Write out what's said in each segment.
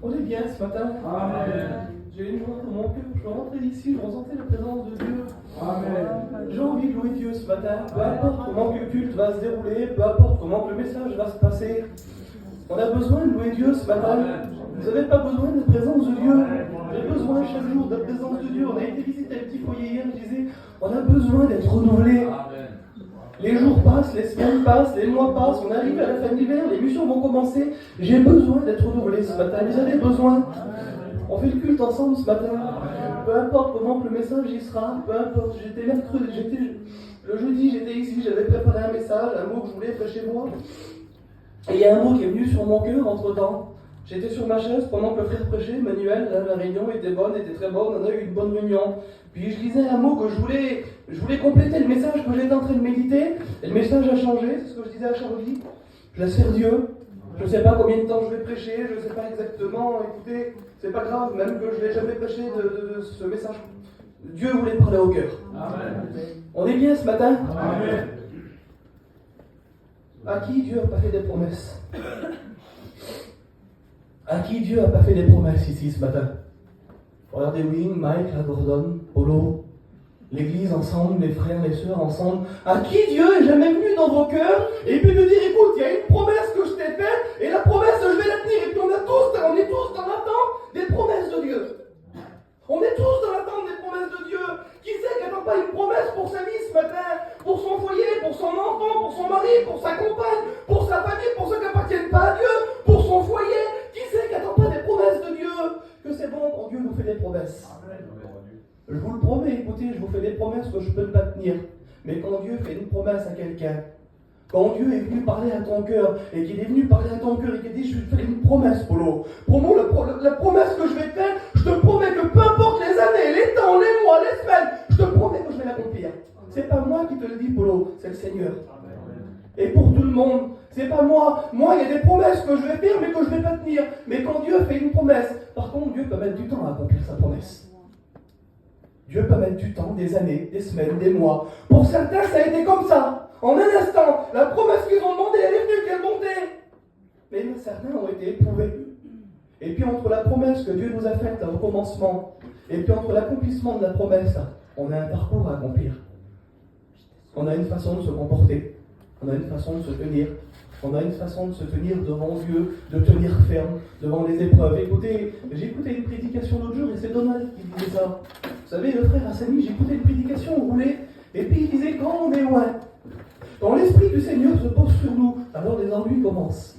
On est bien ce matin. Amen. J'ai une joie dans mon cœur. Je rentrais d'ici, je ressentais la présence de Dieu. Amen. J'ai envie de louer Dieu ce matin. Peu importe comment que le culte va se dérouler, peu importe comment que le message va se passer. On a besoin de louer Dieu ce matin. Vous n'avez pas besoin de la présence de Dieu. J'ai besoin chaque jour de la présence de Dieu. On a été visiter un petit foyer hier, je disais, on a besoin d'être renouvelé. Les jours passent, les semaines passent, les mois passent, on arrive à la fin de l'hiver, les missions vont commencer. J'ai besoin d'être renouvelé ce matin. Vous avez besoin. On fait le culte ensemble ce matin. Peu importe comment que le message y sera, peu importe. Le jeudi, j'étais ici, j'avais préparé un message, un mot que je voulais prêcher moi. Et il y a un mot qui est venu sur mon cœur entre-temps. J'étais sur ma chaise pendant que le frère prêchait, Manuel, la réunion était bonne, était très bonne, on a eu une bonne réunion. Puis je lisais un mot que je voulais compléter le message que j'étais en train de méditer, et le message a changé, c'est ce que je disais à Charlie. Je laisse faire Dieu. Je ne sais pas combien de temps je vais prêcher, je ne sais pas exactement, écoutez, c'est pas grave, même que je ne l'ai jamais prêché de ce message. Dieu voulait parler au cœur. Amen. On est bien ce matin? Amen. À qui Dieu n'a pas fait des promesses? À qui Dieu n'a pas fait des promesses ici ce matin? Regardez Wing, Mike, la Gordon, Polo, l'église ensemble, les frères, les sœurs ensemble. À qui Dieu est jamais venu dans vos cœurs et puis nous dire, écoute, il y a une promesse que je t'ai faite et la promesse je vais la tenir. Et puis on est tous dans l'attente des promesses de Dieu. On est tous dans l'attente des promesses de Dieu. Qui c'est qui n'attend pas une promesse pour sa vie ce matin? Pour son foyer, pour son enfant, pour son mari, pour sa compagne, pour sa famille, pour ceux qui n'appartiennent pas à Dieu, pour son foyer. Qui c'est qui n'attend pas des promesses de Dieu? Que c'est bon quand Dieu nous fait des promesses. Je vous le promets, écoutez, je vous fais des promesses que je ne peux pas tenir. Mais quand Dieu fait une promesse à quelqu'un, quand Dieu est venu parler à ton cœur, et qu'il est venu parler à ton cœur, et qu'il dit, je vais te faire une promesse, Polo. Pour moi, la promesse que je vais te faire, je te promets que peu importe les années, les temps, les mois, les semaines, je te promets que je vais l'accomplir. C'est pas moi qui te le dis, Polo, c'est le Seigneur. Et pour tout le monde, c'est pas moi. Moi, il y a des promesses que je vais faire, mais que je ne vais pas tenir. Mais quand Dieu fait une promesse, par contre, Dieu peut mettre du temps à accomplir sa promesse. Dieu peut mettre du temps, des années, des semaines, des mois. Pour certains, ça a été comme ça. En un instant, la promesse qu'ils ont demandée, elle est venue, qu'elle montait. Mais certains ont été éprouvés. Et puis entre la promesse que Dieu nous a faite au commencement, et puis entre l'accomplissement de la promesse, on a un parcours à accomplir. On a une façon de se comporter. On a une façon de se tenir. On a une façon de se tenir devant Dieu, de tenir ferme devant les épreuves. Écoutez, j'ai écouté une prédication l'autre jour et c'est Donald qui disait ça. Vous savez, le frère Hassani, j'ai écouté une prédication, on roulait, et puis il disait, quand on est loin, quand l'Esprit du Seigneur se pose sur nous, alors les ennuis commencent.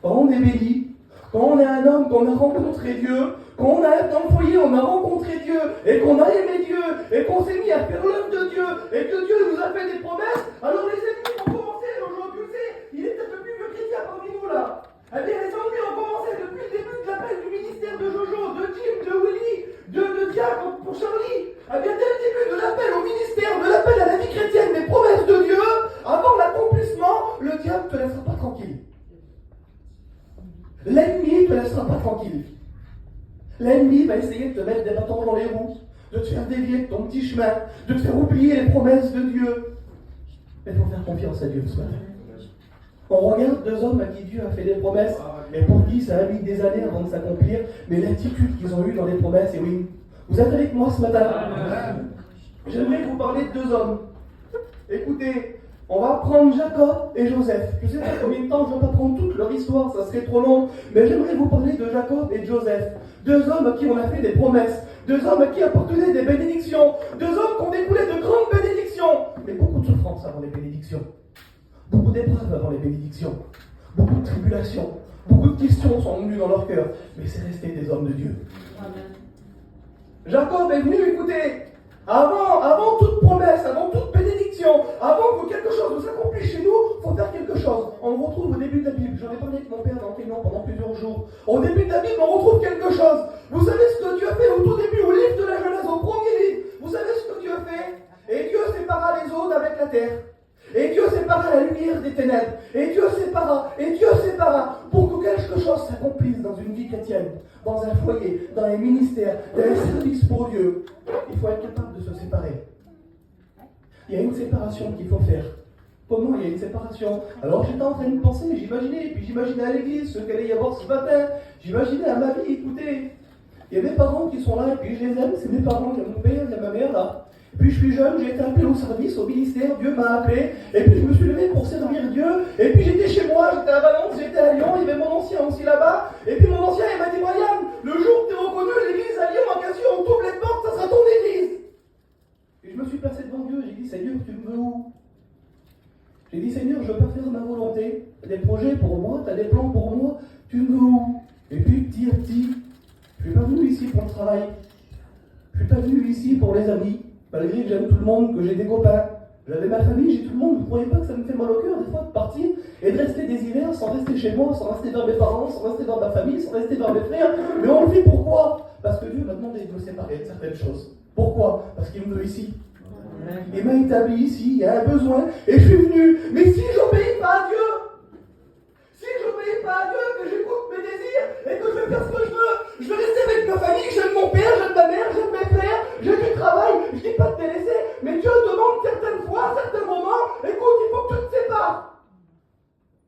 Quand on est béni, quand on est un homme, qu'on a rencontré Dieu, quand on a dans le foyer, on a rencontré Dieu, et qu'on a aimé Dieu, et qu'on s'est mis à faire l'œuvre de Dieu, et que Dieu nous a fait des promesses, alors les ennemis ont commencé, aujourd'hui, tu sais, il est peut-être le plus vieux chrétien parmi nous là. Eh bien, les ennuis ont commencé depuis le début de l'appel du ministère de Jojo, de Jim, de Willy, de Diacre pour Charlie. Eh bien, dès le début de l'appel au ministère, de l'appel à la vie chrétienne, des promesses de Dieu, avant l'accomplissement, le diable ne te laissera pas tranquille. L'ennemi ne te laissera pas tranquille. L'ennemi va essayer de te mettre des bâtons dans les roues, de te faire dévier de ton petit chemin, de te faire oublier les promesses de Dieu. Mais il faut faire confiance à Dieu ce matin. On regarde deux hommes à qui Dieu a fait des promesses, et pour qui ça a mis des années avant de s'accomplir, mais l'attitude qu'ils ont eue dans les promesses, et oui. Vous êtes avec moi ce matin? J'aimerais vous parler de deux hommes. Écoutez, on va prendre Jacob et Joseph. Je ne sais pas combien de temps, je ne vais pas prendre toute leur histoire, ça serait trop long, mais j'aimerais vous parler de Jacob et de Joseph. Deux hommes à qui on a fait des promesses, deux hommes à qui appartenaient des bénédictions, deux hommes qui ont découlé de grandes bénédictions, mais beaucoup de souffrances avant les bénédictions. Beaucoup d'épreuves avant les bénédictions, beaucoup de tribulations, beaucoup de questions sont venues dans leur cœur, mais c'est resté des hommes de Dieu. Amen. Jacob est venu, écoutez, avant toute promesse, avant toute bénédiction, avant que quelque chose s'accomplisse chez nous, il faut faire quelque chose. On le retrouve au début de la Bible. J'en ai parlé avec mon père dans Kénon pendant plusieurs jours. Au début de la Bible, on retrouve quelque chose. Vous savez ce que Dieu a fait au tout début, au livre de la Genèse, au premier livre. Vous savez ce que Dieu a fait? Et Dieu sépara les eaux d'avec la terre. Et Dieu sépara la lumière des ténèbres. Et Dieu sépara pour que quelque chose s'accomplisse dans une vie chrétienne, dans un foyer, dans un ministère, dans un service pour Dieu. Il faut être capable de se séparer. Il y a une séparation qu'il faut faire. Comment il y a une séparation? Alors j'étais en train de penser, j'imaginais, puis j'imaginais à l'église ce qu'il allait y avoir ce matin. J'imaginais à ma vie, écoutez, il y a mes parents qui sont là, et puis je les aime, c'est mes parents, il y a mon père, il y a ma mère là. Puis je suis jeune, j'ai été appelé au service, au ministère, Dieu m'a appelé, et puis je me suis levé pour servir Dieu, et puis j'étais chez moi, j'étais à Valence, j'étais à Lyon, il y avait mon ancien aussi là-bas, et puis mon ancien il m'a dit, Brian, le jour où tu es reconnu l'église à Lyon, à Cassio, on t'ouvre les portes, ça sera ton église. Et je me suis placé devant Dieu, j'ai dit, Seigneur, tu me veux où? J'ai dit, Seigneur, je veux pas faire ma volonté, tu as des projets pour moi, tu as des plans pour moi, tu me veux où? Et puis petit à petit, je suis pas venu ici pour le travail, je suis pas venu ici pour les amis, malgré que j'aime tout le monde, que j'ai des copains, j'avais ma famille, j'ai tout le monde, vous ne croyez pas que ça me fait mal au cœur des fois de partir et de rester des hivers sans rester chez moi, sans rester dans mes parents, sans rester dans ma famille, sans rester dans mes frères. Mais on le fait pourquoi? Parce que Dieu m'a demandé de me séparer de certaines choses. Pourquoi? Parce qu'il me veut ici. Il m'a établi ici, il y a un besoin, et je suis venu. Mais si j'obéis pas à Dieu, si j'obéis pas à Dieu, que j'écoute mes désirs et que je fais ce que je veux rester avec ma famille, j'aime mon père, j'aime ma mère, j'aime mes frères, j'ai du travail, je dis pas de te laisser, mais Dieu demande certaines fois, certains moments, écoute, il faut que tu te sépares.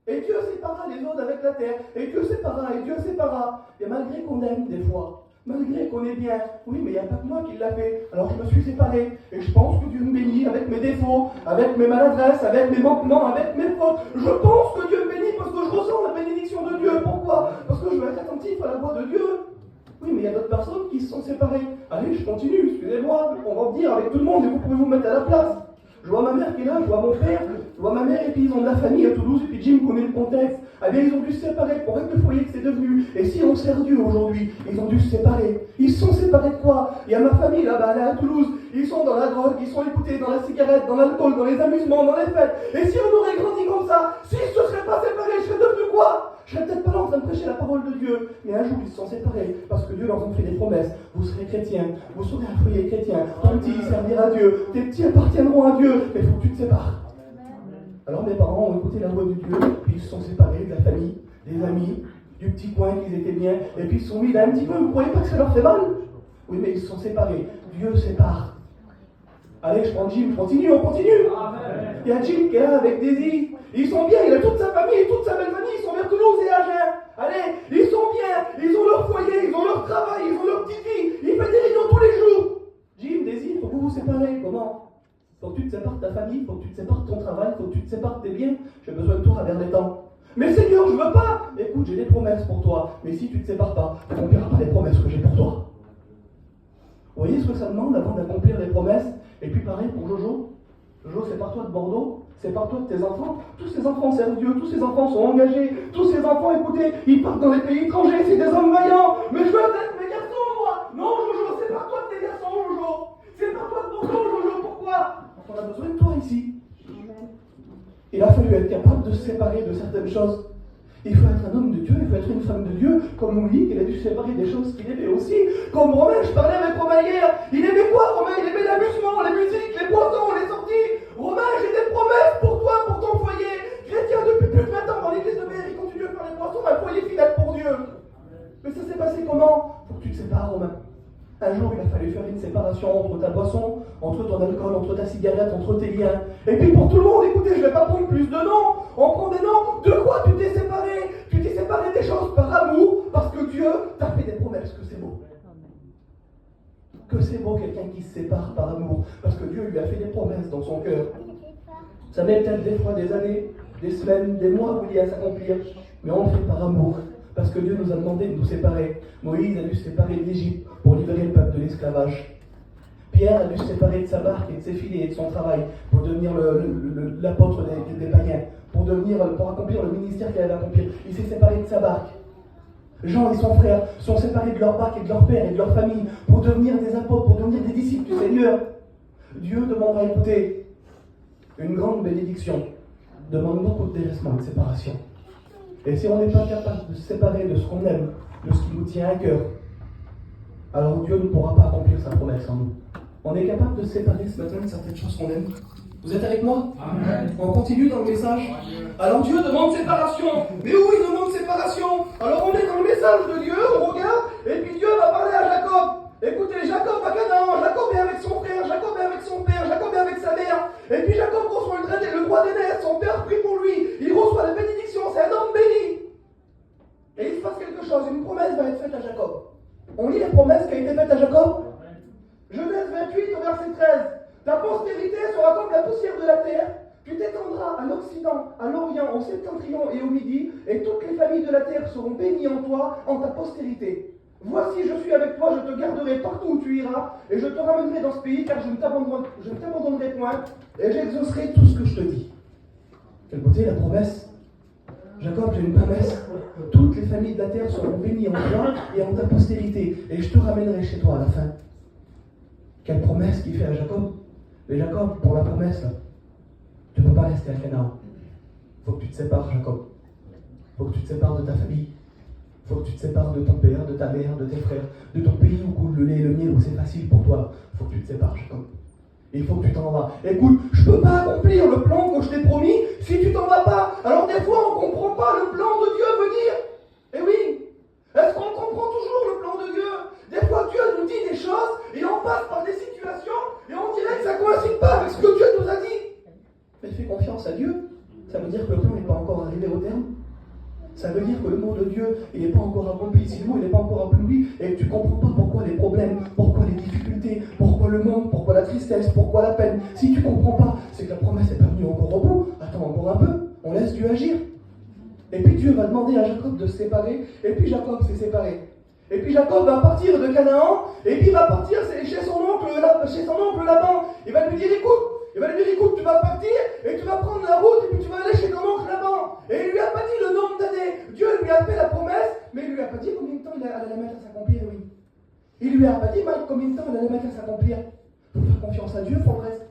Et Dieu séparera les autres avec la terre, et Dieu séparera, et Dieu séparera. Et malgré qu'on aime des fois, malgré qu'on est bien, oui, mais il n'y a pas que moi qui l'a fait. Alors je me suis séparé. Et je pense que Dieu me bénit avec mes défauts, avec mes maladresses, avec mes manquements, avec mes fautes. Je pense que Dieu me bénit parce que je ressens la bénédiction de Dieu. Pourquoi? Parce que je veux être attentif à la voix de Dieu. Oui, mais il y a d'autres personnes qui se sont séparées. Allez, je continue, excusez-moi, on va dire avec tout le monde et vous pouvez vous mettre à la place. Je vois ma mère qui est là, je vois mon père, je vois ma mère et puis ils ont de la famille à Toulouse et puis Jim connaît le contexte. Eh bien ils ont dû se séparer pour être le foyer que c'est devenu. Et si on sert Dieu aujourd'hui, ils ont dû se séparer. Ils se sont séparés de quoi? Il y a ma famille là-bas, elle est à Toulouse. Ils sont dans la drogue, ils sont écoutés dans la cigarette, dans l'alcool, dans les amusements, dans les fêtes. Et si on aurait grandi comme ça, s'ils ne se seraient pas séparés, je serais devenu quoi? Je serais peut-être pas là en train de prêcher la parole de Dieu. Mais un jour ils se sont séparés parce que Dieu leur a fait des promesses. Vous serez chrétiens, vous serez un foyer chrétien. Ton petit servira à Dieu, tes petits appartiendront à Dieu. Mais il faut que tu te sépares. Alors mes parents ont écouté la voix de Dieu, puis ils se sont séparés de la famille, des amis, du petit coin qu'ils étaient bien, et puis ils se sont mis là un petit peu. Vous ne croyez pas que ça leur fait mal? Oui, mais ils se sont séparés. Dieu sépare. Allez, je prends Jim, on continue. Il y a Jim qui est là avec Daisy. Ils sont bien, il a toute sa famille, toute sa belle famille, ils sont vers Toulouse et Agen. Allez, ils sont bien, ils ont leur foyer, ils ont leur travail, ils ont leur petite vie. Ils font des réunions tous les jours. Jim, Daisy, il faut que vous vous séparez. Comment? Faut que tu te sépares de ta famille, faut que tu te sépares de ton travail, faut que tu te sépares de tes biens. J'ai besoin de toi à vers les temps. Mais Seigneur, je veux pas. Écoute, j'ai des promesses pour toi. Mais si tu ne te sépares pas, tu n'accompliras pas les promesses que j'ai pour toi. Vous voyez ce que ça demande avant d'accomplir les promesses? Et puis pareil pour Jojo. Jojo, sépare-toi de Bordeaux, sépare-toi de tes enfants. Tous ces enfants servent Dieu, tous ces enfants sont engagés. Tous ces enfants, écoutez, ils partent dans les pays étrangers, c'est des hommes vaillants. Mais je veux être mes garçons, moi. Non, Jojo, sépare-toi de tes garçons, Jojo. Sépare-toi de Bordeaux, Jojo, pourquoi? Parce qu'on a besoin de toi ici. Il a fallu être capable de se séparer de certaines choses. Il faut être un homme de Dieu, il faut être une femme de Dieu, comme on dit qu'il a dû se séparer des choses qu'il aimait aussi. Comme Romain, je parlais avec Romain hier, il aimait quoi Romain? Il aimait l'amusement, les musiques, les boissons, les sorties. Romain, j'ai des promesses pour toi, pour ton foyer. Chrétien depuis plus de 20 ans dans l'église de Mère, il continue à faire les boissons, un foyer fidèle pour Dieu. Mais ça s'est passé comment? Faut que tu te sépares, Romain. Un jour, il a fallu faire une séparation entre ta boisson, entre ton alcool, entre ta cigarette, entre tes liens. Et puis pour tout le monde, écoutez, je ne vais pas prendre plus de noms. On prend des noms. De quoi tu t'es séparé? Tu t'es séparé des choses par amour, parce que Dieu t'a fait des promesses, que c'est beau. Que c'est beau quelqu'un qui se sépare par amour, parce que Dieu lui a fait des promesses dans son cœur. Ça met peut-être des fois des années, des semaines, des mois pour y à s'accomplir, mais on le fait par amour. Parce que Dieu nous a demandé de nous séparer. Moïse a dû se séparer de l'Égypte pour libérer le peuple de l'esclavage. Pierre a dû se séparer de sa barque et de ses filets et de son travail pour devenir l'apôtre des païens, pour accomplir le ministère qu'il avait accompli. Il s'est séparé de sa barque. Jean et son frère sont séparés de leur barque et de leur père et de leur famille pour devenir des apôtres, pour devenir des disciples du Seigneur. Dieu demandera, écoutez, une grande bénédiction demande beaucoup de délaissement et de séparation. Et si on n'est pas capable de se séparer de ce qu'on aime, de ce qui nous tient à cœur, alors Dieu ne pourra pas accomplir sa promesse en nous. On est capable de se séparer ce matin de certaines choses qu'on aime. Vous êtes avec moi? Amen. On continue dans le message. Alors Dieu demande séparation. Mais où il demande séparation? Alors on est dans le message de Dieu, on regarde, et puis Dieu va parler à Jacob. Écoutez, Jacob à Canaan, Jacob est avec son frère, Jacob est avec son père, Jacob est avec sa mère. Et puis Jacob reçoit le droit d'aînesse, son quelque chose, une promesse va être faite à Jacob. On lit la promesse qui a été faite à Jacob. Genèse 28 au verset 13. Ta postérité sera comme la poussière de la terre. Tu t'étendras à l'Occident, à l'Orient, au Septentrion et au Midi, et toutes les familles de la terre seront bénies en toi, en ta postérité. Voici, je suis avec toi, je te garderai partout où tu iras, et je te ramènerai dans ce pays, car je ne t'abandonnerai point, et j'exaucerai tout ce que je te dis. Quelle beauté la promesse! Jacob, j'ai une promesse. Toutes les familles de la terre seront bénies en toi et en ta postérité, et je te ramènerai chez toi à la fin. Quelle promesse qu'il fait à Jacob! Mais Jacob, pour la promesse, là, tu ne peux pas rester à Canaan. Il faut que tu te sépares, Jacob. Il faut que tu te sépares de ta famille. Il faut que tu te sépares de ton père, de ta mère, de tes frères, de ton pays où coule le lait et le miel, où c'est facile pour toi. Il faut que tu te sépares, Jacob. Et il faut que tu t'en vas. Écoute, je ne peux pas accomplir le plan que je t'ai promis si tu t'en vas pas. Alors des fois, on ne comprend pas le plan de Dieu venir. Eh oui. Est-ce qu'on comprend toujours le plan de Dieu? Des fois, Dieu nous dit des choses et on passe par des situations et on dirait que ça ne coïncide pas avec ce que Dieu nous a dit. Mais fais confiance à Dieu. Ça veut dire que le plan n'est pas encore arrivé au terme. Ça veut dire que le mot de Dieu, il n'est pas encore accompli. Si le mot, il n'est pas encore accompli et que tu ne comprends pas pourquoi les problèmes, pourquoi les difficultés, pourquoi le manque, pourquoi la tristesse, pourquoi la peine, si tu ne comprends pas, c'est que la promesse n'est pas venue encore au bout. Attends encore un peu. On laisse Dieu agir. Et puis Dieu va demander à Jacob de se séparer. Et puis Jacob s'est séparé. Et puis Jacob va partir de Canaan. Et puis il va partir chez son oncle Laban. Il va lui dire, écoute, tu vas partir et tu vas prendre la route et puis tu vas aller chez ton oncle Laban. Et il lui a pas dit le nombre d'années. Dieu lui a fait la promesse, mais il lui a pas dit combien de temps il allait mettre à s'accomplir, oui. Il lui a pas dit combien de temps il allait mettre à s'accomplir. Faut faire confiance à Dieu pour le reste.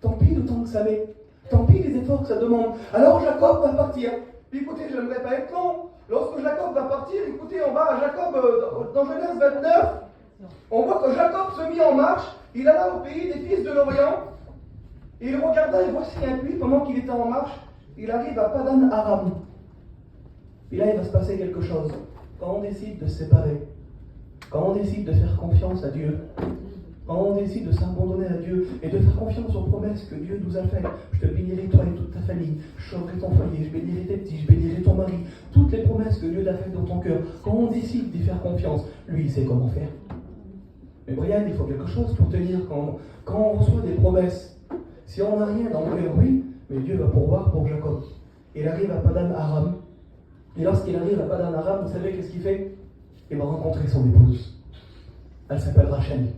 Tant pis le temps que ça met. Tant pis les efforts que ça demande. Alors Jacob va partir. Écoutez, je n'aimerais pas être long. Lorsque Jacob va partir, écoutez, on va à Jacob dans Genèse 29. On voit que Jacob se mit en marche. Il alla au pays des fils de l'Orient. Et il regarda, et voici un puits, pendant qu'il était en marche, il arrive à Padan Aram. Et là, il va se passer quelque chose. Quand on décide de se séparer, quand on décide de faire confiance à Dieu, quand on décide de s'abandonner à Dieu et de faire confiance aux promesses que Dieu nous a faites, je te bénirai toi et toute ta famille, je sauverai ton foyer, je bénirai tes petits, je bénirai ton mari, toutes les promesses que Dieu t'a faites dans ton cœur, quand on décide d'y faire confiance, lui, il sait comment faire. Mais Brian, il faut quelque chose pour tenir quand on reçoit des promesses. Si on n'a rien dans le cœur, oui, mais Dieu va pourvoir pour Jacob. Il arrive à Padan Aram. Et lorsqu'il arrive à Padan Aram, vous savez qu'est-ce qu'il fait? Il va rencontrer son épouse. Elle s'appelle Rachel.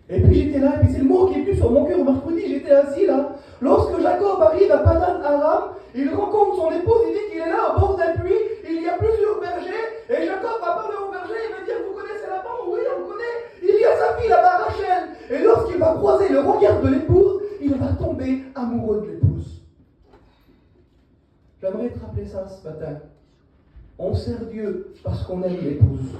Et puis j'étais là, et puis c'est le mot qui est venu sur mon cœur mercredi, j'étais assis là. Lorsque Jacob arrive à Padan Aram, il rencontre son épouse, il dit qu'il est là au bord d'un puits, il y a plusieurs bergers, et Jacob va parler aux bergers, il va dire, vous connaissez Laban? Oui, on le connaît. Il y a sa fille là-bas, Rachel. Et lorsqu'il va croiser le regard de l'épouse, il va tomber amoureux de l'épouse. J'aimerais te rappeler ça ce matin. On sert Dieu parce qu'on aime l'épouse.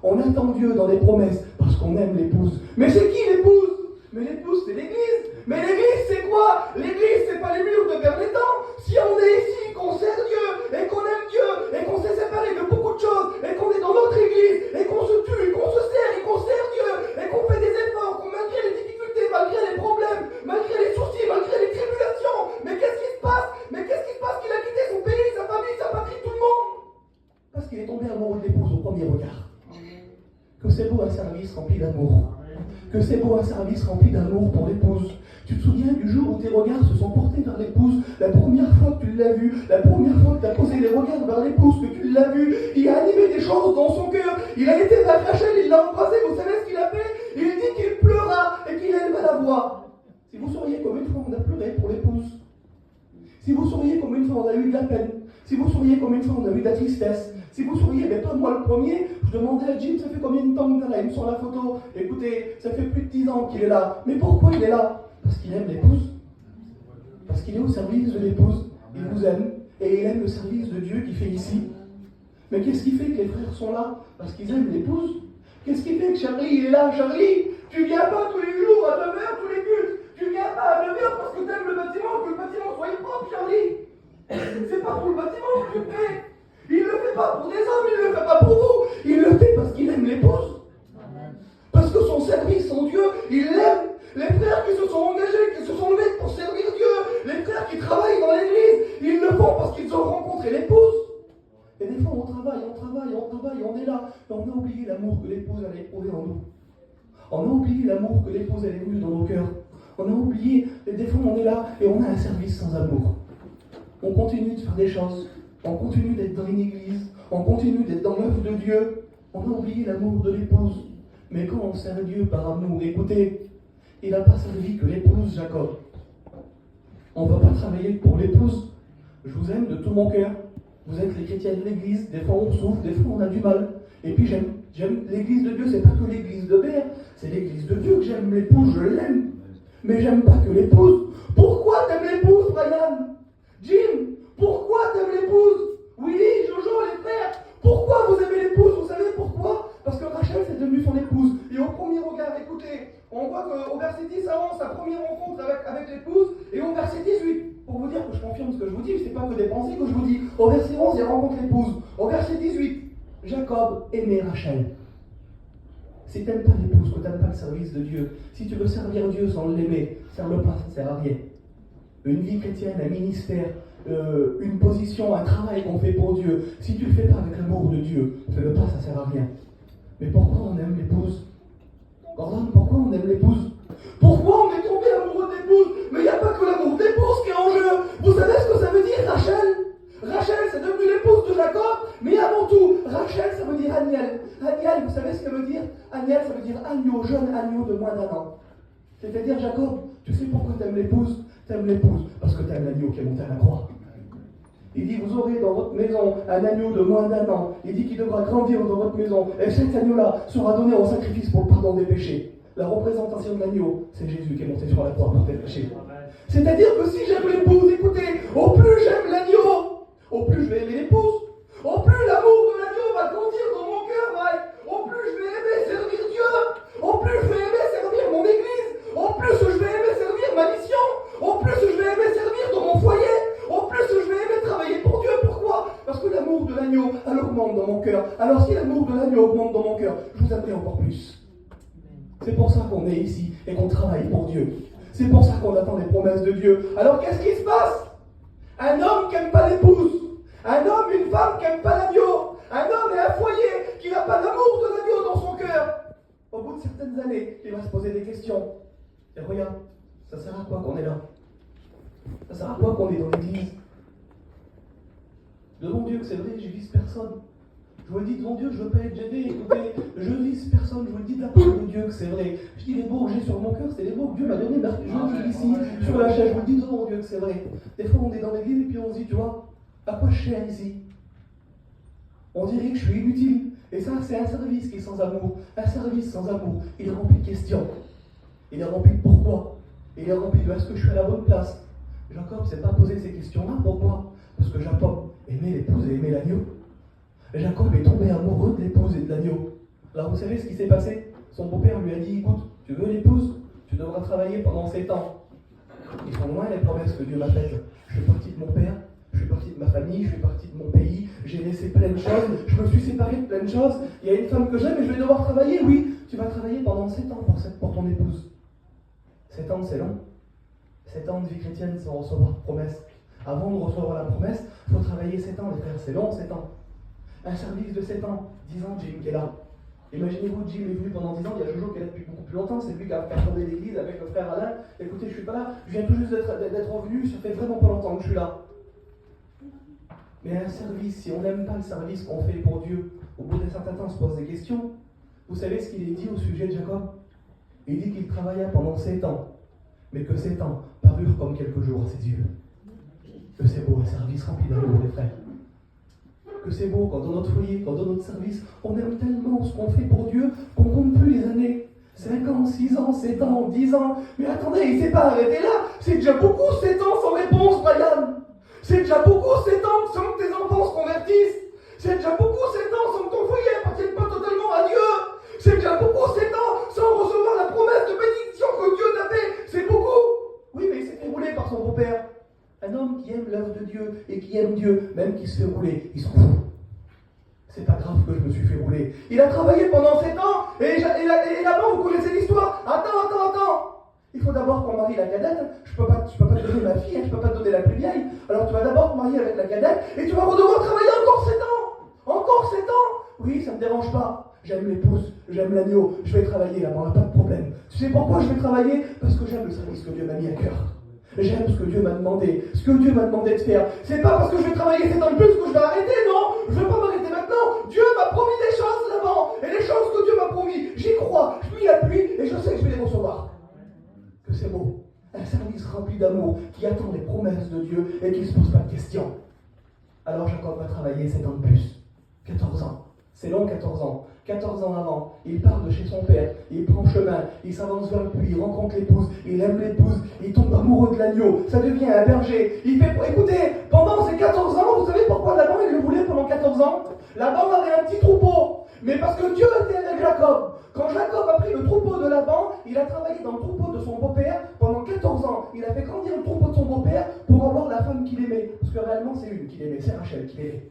On attend Dieu dans les promesses parce qu'on aime l'épouse. Mais c'est qui l'épouse? Mais l'épouse, c'est l'église. Mais l'église, c'est quoi? L'église, c'est pas les murs de Berlétan. Si on est ici, qu'on sert Dieu, et qu'on aime Dieu, et qu'on s'est séparé de beaucoup de choses, et qu'on est dans notre église, et qu'on se tue, et qu'on se sert, et qu'on sert Dieu, et qu'on fait des efforts, qu'on malgré les difficultés, malgré les problèmes, malgré les soucis, malgré les tribulations, mais qu'est-ce qui se passe? Qu'il a quitté son pays, sa famille, sa patrie, tout le monde? Parce qu'il est tombé amoureux de l'épouse au premier regard. Que c'est beau un service rempli d'amour. Que c'est beau un service rempli d'amour pour l'épouse. Tu te souviens du jour où tes regards se sont portés vers l'épouse, la première fois que tu l'as vue, la première fois que tu as posé les regards vers l'épouse, que tu l'as vue, il a animé des choses dans son cœur, il a été vers Rachel, il l'a embrassé, vous savez ce qu'il a fait? Il dit qu'il pleura et qu'il éleva la voix. Si vous sauriez comme une fois on a pleuré pour l'épouse, si vous sauriez comme une fois on a eu de la peine, si vous sauriez comme une fois on a eu de la tristesse, si vous sauriez, mais pas moi le premier, je demandais à Jim, ça fait combien de temps que tu es là? Il me sort la photo. Écoutez, ça fait plus de 10 ans qu'il est là. Mais pourquoi il est là? Parce qu'il aime l'épouse. Parce qu'il est au service de l'épouse. Il vous aime. Et il aime le service de Dieu qu'il fait ici. Mais qu'est-ce qui fait que les frères sont là? Parce qu'ils aiment l'épouse. Qu'est-ce qui fait que Charlie, il est là? Charlie, tu viens pas tous les jours à 9h, tous les cultes. Tu viens pas à 9h parce que tu aimes le bâtiment, que le bâtiment soit propre, Charlie. C'est pas pour le bâtiment que tu le fais. Il ne le fait pas pour des hommes, il ne le fait pas pour vous. Il le fait parce qu'il aime l'épouse. Parce que son service en Dieu, il l'aime. Les frères qui se sont engagés, qui se sont levés pour servir Dieu, les frères qui travaillent dans l'église, ils le font parce qu'ils ont rencontré l'épouse. Et des fois, on travaille, travail, on est là, et on a oublié l'amour que l'épouse a éprouvé en nous. On a oublié l'amour que l'épouse elle est venue dans nos cœurs. On a oublié, et des fois on est là et on a un service sans amour. On continue de faire des choses, on continue d'être dans une église, on continue d'être dans l'œuvre de Dieu. On a oublié l'amour de l'épouse. Mais quand on sert Dieu par amour, écoutez, il n'a pas servi que l'épouse Jacob. On ne va pas travailler pour l'épouse. Je vous aime de tout mon cœur. Vous êtes les chrétiens de l'église, des fois on souffre, des fois on a du mal. Et puis j'aime l'église de Dieu, c'est pas que l'église de Bér, c'est l'église de Dieu que j'aime. L'épouse, je l'aime. Mais j'aime pas que l'épouse. Pourquoi t'aimes l'épouse, Brian? Jim, pourquoi t'aimes l'épouse? Willy, Jojo, les frères, pourquoi vous aimez l'épouse? Vous savez pourquoi? Parce que Rachel, c'est devenue son épouse. Et au premier regard, écoutez, on voit qu'au verset 10 à 11, sa première rencontre avec l'épouse, et au verset 18, pour vous dire que je confirme ce que je vous dis, c'est pas que des pensées que je vous dis. Au verset 11, il rencontre l'épouse. Au verset 18, Jacob aimait Rachel. Si tu n'aimes pas l'épouse, que tu n'aimes pas le service de Dieu, si tu veux servir Dieu sans l'aimer, serve-le pas, ça ne sert à rien. Une vie chrétienne, un ministère, une position, un travail qu'on fait pour Dieu, si tu ne le fais pas avec l'amour de Dieu, fais-le pas, ça ne sert à rien. Mais pourquoi on aime l'épouse? Gordon, pourquoi on aime l'épouse? Pourquoi on est tombé amoureux de l'épouse? Mais il n'y a pas que l'amour d'épouse qui est en jeu. Vous savez ce que ça veut dire, Rachel? Rachel, c'est devenu l'épouse de Jacob, mais avant tout, Rachel, ça veut dire Aniel. Aniel, vous savez ce que ça veut dire? Aniel, ça veut dire agneau, jeune agneau de moins d'un an. C'est-à-dire, Jacob, tu sais pourquoi tu aimes l'épouse? Tu aimes l'épouse parce que tu aimes l'agneau qui est monté à la croix. Il dit, vous aurez dans votre maison un agneau de moins d'un an. Il dit qu'il devra grandir dans votre maison. Et cet agneau-là sera donné en sacrifice pour le pardon des péchés. La représentation de l'agneau, c'est Jésus qui est monté sur la croix pour tes péchés. C'est-à-dire que si j'aime l'épouse, écoutez, au plus j'aime l'agneau, au plus je vais aimer l'épouse, au plus l'amour de l'agneau va grandir dans mon cœur, Mike, au plus je vais aimer servir Dieu, au plus je vais aimer servir mon église, au plus je vais aimer servir ma mission, au plus je vais aimer servir dans mon foyer, au plus je vais aimer travailler pour Dieu. Pourquoi? Parce que l'amour de l'agneau, elle augmente dans mon cœur. Alors si l'amour de l'agneau augmente dans mon cœur, je vous aimerai encore plus. C'est pour ça qu'on est ici et qu'on travaille pour Dieu. C'est pour ça qu'on attend les promesses de Dieu. Alors qu'est-ce qui se passe? Un homme qui n'aime pas l'épouse, un homme, une femme qui n'aime pas l'agneau, un homme et un foyer qui n'a pas l'amour de l'agneau dans son cœur. Au bout de certaines années, il va se poser des questions. Et regarde, ça sert à quoi qu'on est là? Ça sert à quoi qu'on est dans l'église? Devant Dieu que c'est vrai, je vise personne. Je vous le dis devant Dieu, je ne veux pas être gêné. Écoutez, je ne vise personne, je vous le dis de la part de Dieu que c'est vrai. Je dis les mots que j'ai sur mon cœur, c'est les mots que Dieu m'a donnés. Je dis ici, sur la chaise, je vous le dis devant Dieu que c'est vrai. Des fois, on est dans l'église et puis on se dit, tu vois, à quoi je sers ici? On dirait que je suis inutile. Et ça, c'est un service qui est sans amour. Un service sans amour, il est rempli de questions. Il est rempli de pourquoi. Il est rempli de est-ce que je suis à la bonne place? Jacob ne s'est pas posé ces questions-là. Pourquoi? Parce que Jacob aimait l'épouse et aimait l'agneau. Jacob est tombé amoureux de l'épouse et de l'agneau. Alors vous savez ce qui s'est passé? Son beau-père lui a dit, écoute, tu veux l'épouse? Tu devras travailler pendant 7 ans. Ils sont loin les promesses que Dieu m'a faites. Je suis parti de mon père, je suis parti de ma famille, je suis parti de mon pays, j'ai laissé plein de choses, je me suis séparé de plein de choses. Il y a une femme que j'aime et je vais devoir travailler. Oui, tu vas travailler pendant 7 ans pour ton épouse. 7 ans, c'est long. 7 ans de vie chrétienne sans recevoir de promesse. Avant de recevoir la promesse, il faut travailler 7 ans, les frères, c'est long 7 ans. Un service de 7 ans, 10 ans, Jim qui est là. Imaginez-vous, Jim est venu pendant 10 ans, il y a Jojo qui est là depuis beaucoup plus longtemps, c'est lui qui a fondé l'église avec le frère Alain. Écoutez, je ne suis pas là, je viens tout juste d'être revenu, ça fait vraiment pas longtemps que je suis là. Mais un service, si on n'aime pas le service qu'on fait pour Dieu, au bout d'un certain temps, on se pose des questions. Vous savez ce qu'il est dit au sujet de Jacob? Il dit qu'il travailla pendant 7 ans, mais que 7 ans parurent comme quelques jours à ses yeux. Que c'est beau, un service rempli d'amour, les frères. Que c'est beau quand dans notre foyer, quand dans notre service, on aime tellement ce qu'on fait pour Dieu qu'on ne compte plus les années. 5 ans, 6 ans, 7 ans, 10 ans. Mais attendez, il ne s'est pas arrêté là. C'est déjà beaucoup 7 ans sans réponse, Brian. C'est déjà beaucoup 7 ans sans que tes enfants se convertissent. C'est déjà beaucoup 7 ans sans que ton foyer appartienne pas totalement à Dieu. C'est déjà beaucoup 7 ans sans recevoir la promesse de bénédiction que Dieu t'a fait. C'est beaucoup. Oui, mais il s'est fait rouler par son beau-père. Un homme qui aime l'œuvre de Dieu et qui aime Dieu, même qui se fait rouler, il s'en fout. C'est pas grave que je me suis fait rouler. Il a travaillé pendant 7 ans et là-bas, vous connaissez l'histoire. Attends. Il faut d'abord qu'on marie la cadette. Je peux pas te donner ma fille, je peux pas te donner la plus vieille. Alors tu vas d'abord te marier avec la cadette et tu vas devoir travailler encore 7 ans. Encore 7 ans. Oui, ça me dérange pas. J'aime l'épouse, j'aime l'agneau, je vais travailler là-bas, pas de problème. Tu sais pourquoi je vais travailler? Parce que j'aime le service que Dieu m'a mis à cœur. J'aime ce que Dieu m'a demandé, ce que Dieu m'a demandé de faire. C'est pas parce que je vais travailler 7 ans de plus que je vais arrêter, non. Je vais pas m'arrêter maintenant. Dieu m'a promis des choses là-bas. Et les choses que Dieu m'a promis, j'y crois, je m'y appuie et je sais que je vais les recevoir. Que c'est beau. Un service rempli d'amour qui attend les promesses de Dieu et qui ne se pose pas de questions. Alors Jacob va travailler 7 ans de plus. 14 ans. C'est long, 14 ans. 14 ans avant, il part de chez son père, il prend chemin, il s'avance vers le puits, il rencontre l'épouse, il aime l'épouse, il tombe amoureux de l'agneau, ça devient un berger. Il fait, écoutez, pendant ces 14 ans, vous savez pourquoi Laban il le voulait pendant 14 ans? Laban avait un petit troupeau, mais parce que Dieu était avec Jacob. Quand Jacob a pris le troupeau de Laban, il a travaillé dans le troupeau de son beau-père pendant 14 ans. Il a fait grandir le troupeau de son beau-père pour avoir la femme qu'il aimait. Parce que réellement, c'est une qu'il aimait, c'est Rachel qu'il aimait.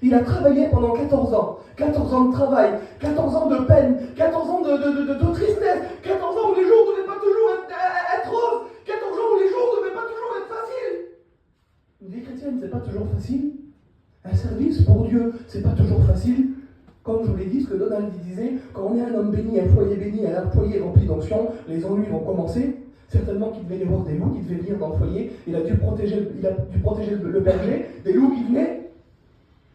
Il a travaillé pendant 14 ans. 14 ans de travail, 14 ans de peine, 14 ans de tristesse, 14 ans où les jours ne devaient pas toujours être roses, 14 ans où les jours ne devaient pas toujours être faciles. Une vie chrétienne, c'est pas toujours facile. Un service pour Dieu, c'est pas toujours facile. Comme je vous l'ai dit, ce que Donald disait, quand on est un homme béni, un foyer béni, un foyer rempli d'onction, les ennuis vont commencer. Certainement qu'il devait y avoir des loups qui devaient venir dans le foyer. Il a dû protéger le berger des loups qui venaient.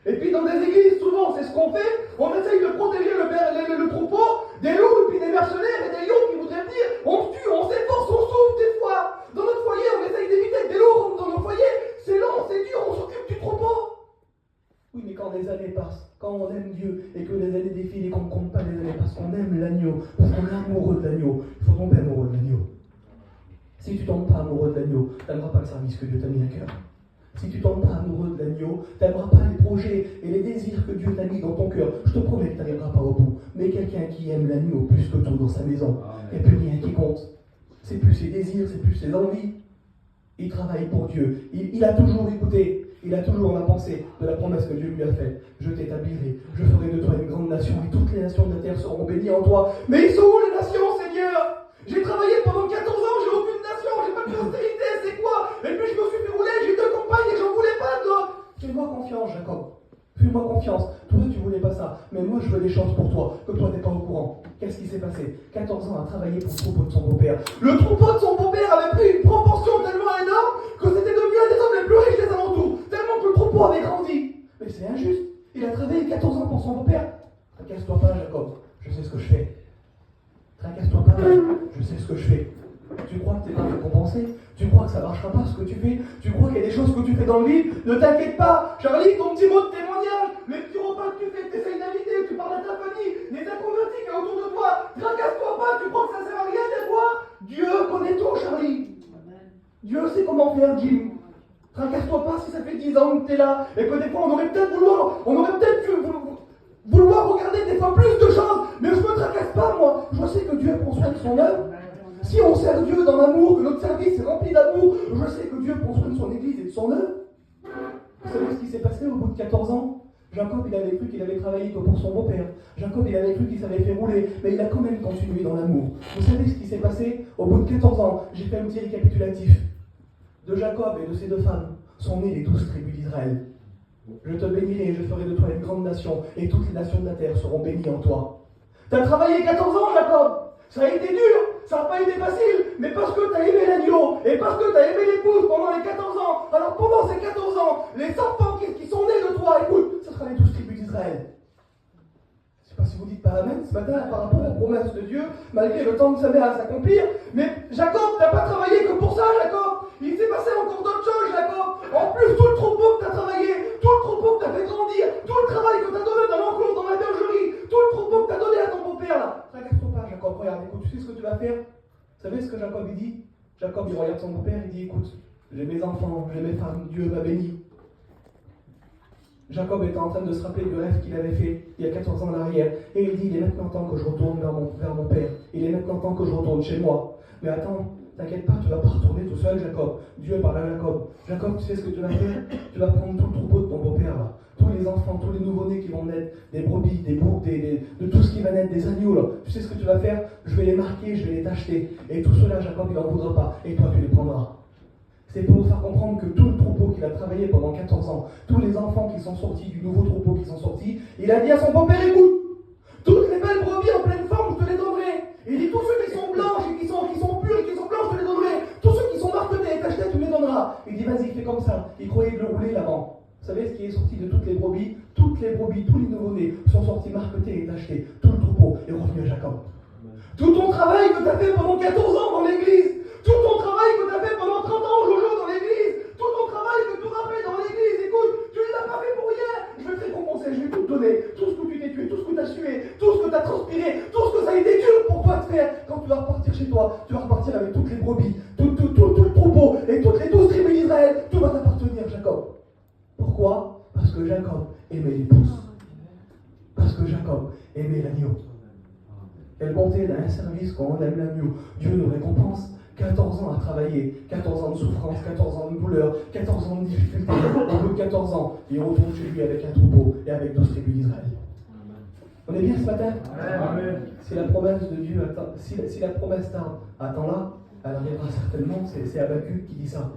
Et puis dans des églises, souvent, c'est ce qu'on fait. On essaye de protéger le troupeau des loups, et puis des mercenaires et des lions qui voudraient venir. On se tue, on s'efforce, on souffre des fois. Dans notre foyer, on essaye d'éviter que des loups rentrent dans nos foyers. C'est long, c'est dur, on s'occupe du troupeau. Oui, mais quand les années passent, quand on aime Dieu et que les années défilent et qu'on ne compte pas les années parce qu'on aime l'agneau, parce qu'on est amoureux de l'agneau, il faut tomber amoureux de l'agneau. Si tu ne tombes pas amoureux de l'agneau, tu n'aimeras pas le service que Dieu t'a mis à cœur. Si tu ne tombes pas amoureux de l'agneau, tu n'aimeras pas les projets et les désirs que Dieu t'a mis dans ton cœur. Je te promets que tu n'arriveras pas au bout. Mais quelqu'un qui aime l'agneau plus que tout dans sa maison, il n'y a plus rien qui compte. C'est plus ses désirs, c'est plus ses envies. Il travaille pour Dieu. Il a toujours écouté. Il a toujours la pensée de la promesse que Dieu lui a faite. Je t'établirai, je ferai de toi une grande nation et toutes les nations de la terre seront bénies en toi. Mais ils sont où les nations, Seigneur? J'ai travaillé pendant 14 ans, j'ai aucune nation, j'ai pas de postérité, c'est quoi? Et puis je me suis fait rouler, j'ai 2 compagnes et j'en voulais pas d'autres. Fais-moi confiance, Jacob. Fais-moi confiance. Toi, tu voulais pas ça. Mais moi, je veux des choses pour toi, que toi, t'es pas au courant. Qu'est-ce qui s'est passé? 14 ans à travailler pour le troupeau de son beau-père. Le troupeau de son beau-père avait pris une proportion tellement énorme que c'était devenu un des hommes les plus riches des alentours. Tellement que le troupeau avait grandi. Mais c'est injuste. Il a travaillé 14 ans pour son beau-père. Tracasse-toi pas, Jacob. Je sais ce que je fais. Tracasse-toi pas, je sais ce que je fais. Tu crois que tu n'es pas récompensé? Tu crois que ça ne marchera pas ce que tu fais? Tu crois qu'il y a des choses que tu fais dans le vide? Ne t'inquiète pas, Charlie, ton petit mot de témoignage, les petits repas que tu fais, que tu essayes d'inviter, tu parles à ta famille, les inconvertis qu'il y a autour de toi, tracasse-toi pas, tu crois que ça ne sert à rien des fois? Dieu connaît tout, Charlie. Dieu sait comment faire, Jim. Tracasse-toi pas si ça fait 10 ans que tu es là, et que des fois on aurait peut-être pu vouloir regarder des fois plus de choses, mais je ne me tracasse pas, moi. Je sais que Dieu prend soin de son œuvre. Si on sert Dieu dans l'amour, que notre service est rempli d'amour, je sais que Dieu prend soin de son église et de son œuvre. Vous savez ce qui s'est passé au bout de 14 ans? Jacob, il avait cru qu'il avait travaillé que pour son beau-père. Jacob, il avait cru qu'il s'avait fait rouler, mais il a quand même continué dans l'amour. Vous savez ce qui s'est passé? Au bout de 14 ans, j'ai fait un petit récapitulatif. De Jacob et de ses 2 femmes sont nées les 12 tribus d'Israël. Je te bénirai et je ferai de toi une grande nation, et toutes les nations de la terre seront bénies en toi. Tu as travaillé 14 ans, Jacob. Ça a été dur, ça n'a pas été facile, mais parce que tu as aimé l'agneau, et parce que tu as aimé l'épouse pendant les 14 ans, alors pendant ces 14 ans, les enfants qui sont nés de toi, écoute, ce sera les 12 tribus d'Israël. Je ne sais pas si vous dites pas amen ce matin par rapport aux promesses de Dieu, malgré le temps que ça met à s'accomplir, mais Jacob, tu n'as pas travaillé que pour ça, Jacob. Il s'est passé encore d'autres choses, Jacob. En plus, tout le troupeau que tu as travaillé, tout le troupeau que tu as fait grandir, tout le travail que tu as donné dans l'enclos, dans la bergerie, tout le troupeau que tu as donné à ton beau-père, là. Tracasse-toi pas, Jacob, regarde, écoute, tu sais ce que tu vas faire? Vous savez ce que Jacob il dit? Jacob, il regarde son beau-père, il dit, écoute, j'ai mes enfants, j'ai mes femmes, Dieu m'a béni. Jacob était en train de se rappeler du rêve qu'il avait fait il y a 14 ans en arrière. Et il dit, il est maintenant temps que je retourne vers mon père. Il est maintenant temps que je retourne chez moi. Mais attends, t'inquiète pas, tu ne vas pas retourner tout seul, Jacob. Dieu parle à Jacob. Jacob, tu sais ce que tu vas faire? Tu vas prendre tout le troupeau de ton beau-père, là. Tous les enfants, tous les nouveau-nés qui vont naître, des brebis, des boucs, de tout ce qui va naître, des agneaux, là. Tu sais ce que tu vas faire? Je vais les marquer, je vais les t'acheter. Et tout cela, Jacob, il n'en voudra pas. Et toi, tu les prendras. C'est pour nous faire comprendre que tout le troupeau qu'il a travaillé pendant 14 ans, tous les enfants qui sont sortis, du nouveau troupeau qui sont sortis, il a dit à son beau-père, écoute, toutes les belles brebis en pleine forme, je te les donnerai. Il dit, tous ceux qui sont blanches et qui sont purs et qui sont blanches, je te les donnerai. Tous ceux qui sont marquetés et tachetés, tu me les donneras. Il dit, vas-y, fais comme ça. Il croyait de le rouler l'avant. Vous savez ce qui est sorti de toutes les brebis, tous les nouveaux-nés sont sortis marquetés et tachetés. Tout le troupeau est revenu à Jacob. Tout ton travail que tu as fait pendant 14 ans dans l'église, tout ton travail que tu as fait pendant 30 ans au Jojo dans l'église, tout ton travail que tu auras fait dans l'église, écoute, tu ne l'as pas fait pour rien. Je vais te récompenser, je vais tout te donner. Tout ce que tu t'es tué, tout ce que tu as sué, tout ce que tu as transpiré, tout ce que ça a été dur pour toi de faire. Quand tu vas repartir chez toi, tu vas repartir avec toutes les brebis, tout le troupeau et toutes les 12 tribus d'Israël. Tout va t'appartenir, Jacob. Pourquoi? Parce que Jacob aimait l'épouse. Parce que Jacob aimait l'agneau. Quelle bonté d'un service quand on aime l'agneau. Dieu nous récompense. 14 ans à travailler, 14 ans de souffrance, 14 ans de douleur, 14 ans de difficultés. Au bout de 14 ans, il retourne chez lui avec un troupeau et avec 12 tribus d'Israël. On est bien ce matin? Amen. Si la promesse de Dieu attend, si la promesse tarde, attends-la, elle arrivera certainement. C'est Habakkuk qui dit ça.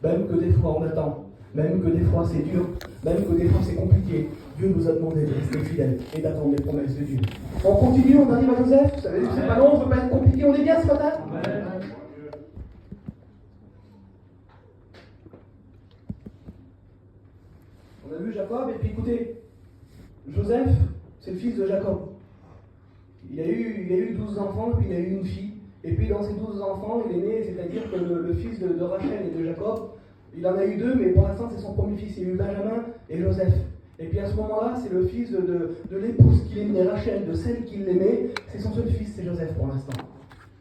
Même que des fois on attend, même que des fois c'est dur, même que des fois c'est compliqué, Dieu nous a demandé de rester fidèles et d'attendre les promesses de Dieu. On continue, on arrive à Joseph. Vous savez, c'est pas long, ça ne peut pas être compliqué. On est bien ce matin? Amen. On a vu Jacob, et puis écoutez, Joseph, c'est le fils de Jacob. Il a eu 12 enfants, puis il a eu une fille. Et puis dans ces 12 enfants, il est né, c'est-à-dire que le fils de Rachel et de Jacob, il en a eu 2, mais pour l'instant c'est son premier fils. Il y a eu Benjamin et Joseph. Et puis à ce moment-là, c'est le fils de l'épouse qu'il aimait, Rachel, de celle qu'il aimait. C'est son seul fils, c'est Joseph pour l'instant.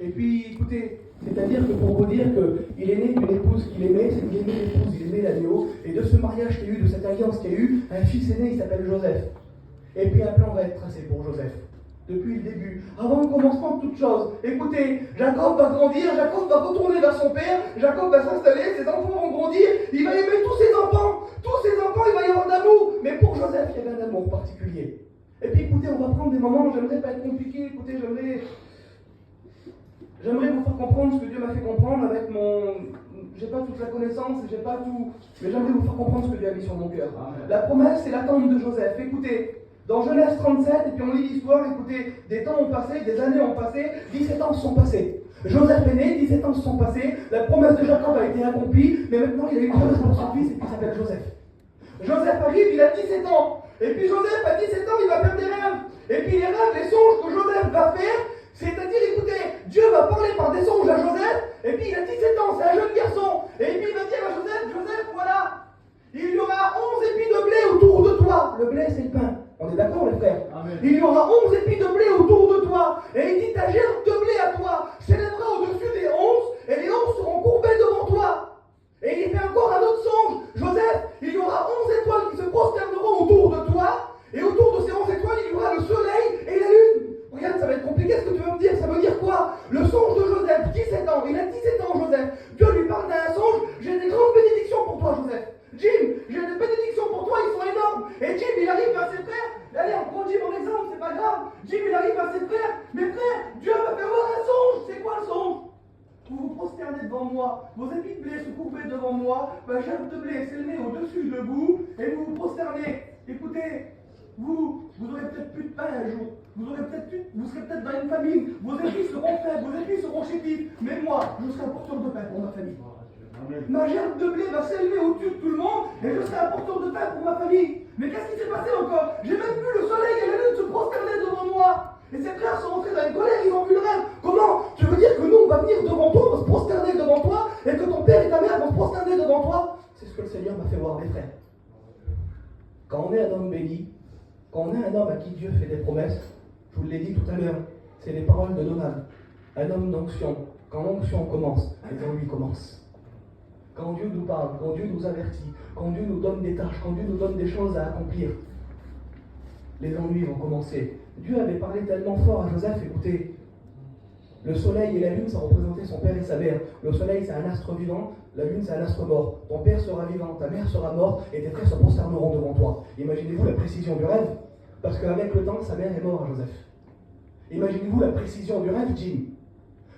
Et puis écoutez, c'est-à-dire que pour vous dire qu'il est né d'une épouse qu'il aimait, c'est qu'il aimait l'épouse, il aimait l'agneau. Et de ce mariage qu'il y a eu, de cette alliance qu'il y a eu, un fils est né, il s'appelle Joseph. Et puis un plan va être tracé pour Joseph. Depuis le début, avant le commencement de toute chose. Écoutez, Jacob va grandir, Jacob va retourner vers son père, Jacob va s'installer, ses enfants vont grandir, il va aimer tous ses enfants, il va y avoir d'amour. Mais pour Joseph, il y avait un amour particulier. Et puis écoutez, on va prendre des moments, j'aimerais pas être compliqué, écoutez, j'aimerais vous faire comprendre ce que Dieu m'a fait comprendre avec mon... J'ai pas toute la connaissance, j'ai pas tout... Mais j'aimerais vous faire comprendre ce que Dieu a mis sur mon cœur. La promesse, c'est l'attente de Joseph. Écoutez, dans Genèse 37, et puis on lit l'histoire, écoutez, des temps ont passé, des années ont passé, 17 ans se sont passés. Joseph est né, 17 ans se sont passés, la promesse de Jacob a été accomplie, mais maintenant il a une promesse pour son fils, et puis il s'appelle Joseph. Joseph arrive, il a 17 ans, et puis Joseph à 17 ans, il va faire des rêves. Et puis les rêves, les songes que Joseph va faire, c'est-à-dire, écoutez, Dieu va parler par des songes à Joseph, et puis il a 17 ans, c'est un jeune garçon, et puis il va dire à Joseph, Joseph, voilà, il y aura 11 épis de blé autour de toi. Le blé, c'est le pain. On est d'accord, les frères? Amen. Il y aura 11 épis de blé autour de toi. Et il dit, ta gerbe de blé à toi s'élèvera au-dessus des 11, et les 11 seront courbés devant toi. Et il fait encore un autre songe. Joseph, il y aura 11 étoiles qui se prosterneront autour de toi, et autour de ces 11 étoiles, il y aura le soleil et la lune. Regarde, ça va être compliqué ce que tu veux me dire. Ça veut dire quoi? Le songe de Joseph, 17 ans. Il a 17 ans, Joseph. Dieu lui parle d'un songe. J'ai des grandes bénédictions pour toi, Joseph. Jim, j'ai des bénédictions pour toi, ils sont énormes. Et Jim, il arrive vers ses frères. Allez, on prend Jim en exemple, c'est pas grave. Jim, il arrive vers ses frères. Mes frères, Dieu m'a fait voir un songe. C'est quoi le songe? Vous vous prosternez devant moi, vos épis de blé se courbaient devant moi, ma gerbe de blé s'élevait au-dessus de vous, et vous vous prosternez. Écoutez, vous aurez peut-être plus de pain un jour, vous serez peut-être dans une famine, vos épis seront faibles, vos épis seront chétifs, mais moi, je serai un porteur de pain pour ma famille. Ma gerbe de blé va s'élever au-dessus de tout le monde, et je serai un porteur de pain pour ma famille. Mais qu'est-ce qui s'est passé encore? J'ai même vu le soleil et la lune se prosterner devant moi. Et ses frères sont rentrés dans une colère, ils ont vu le rêve. Comment? Tu veux dire que nous, on va venir devant toi, on va se prosterner devant toi, et que ton père et ta mère vont se prosterner devant toi? C'est ce que le Seigneur m'a fait voir, mes frères. Quand on est un homme béni, quand on est un homme à qui Dieu fait des promesses, je vous l'ai dit tout à l'heure, c'est les paroles de Donald. Un homme d'onction. Quand l'onction commence, les ennuis commencent. Quand Dieu nous parle, quand Dieu nous avertit, quand Dieu nous donne des tâches, quand Dieu nous donne des choses à accomplir, les ennuis vont commencer. Dieu avait parlé tellement fort à Joseph, écoutez, le soleil et la lune, ça représentait son père et sa mère. Le soleil, c'est un astre vivant, la lune, c'est un astre mort. Ton père sera vivant, ta mère sera morte, et tes frères se prosterneront devant toi. Imaginez-vous la précision du rêve, parce qu'avec le temps, sa mère est morte à Joseph. Imaginez-vous la précision du rêve, Jim.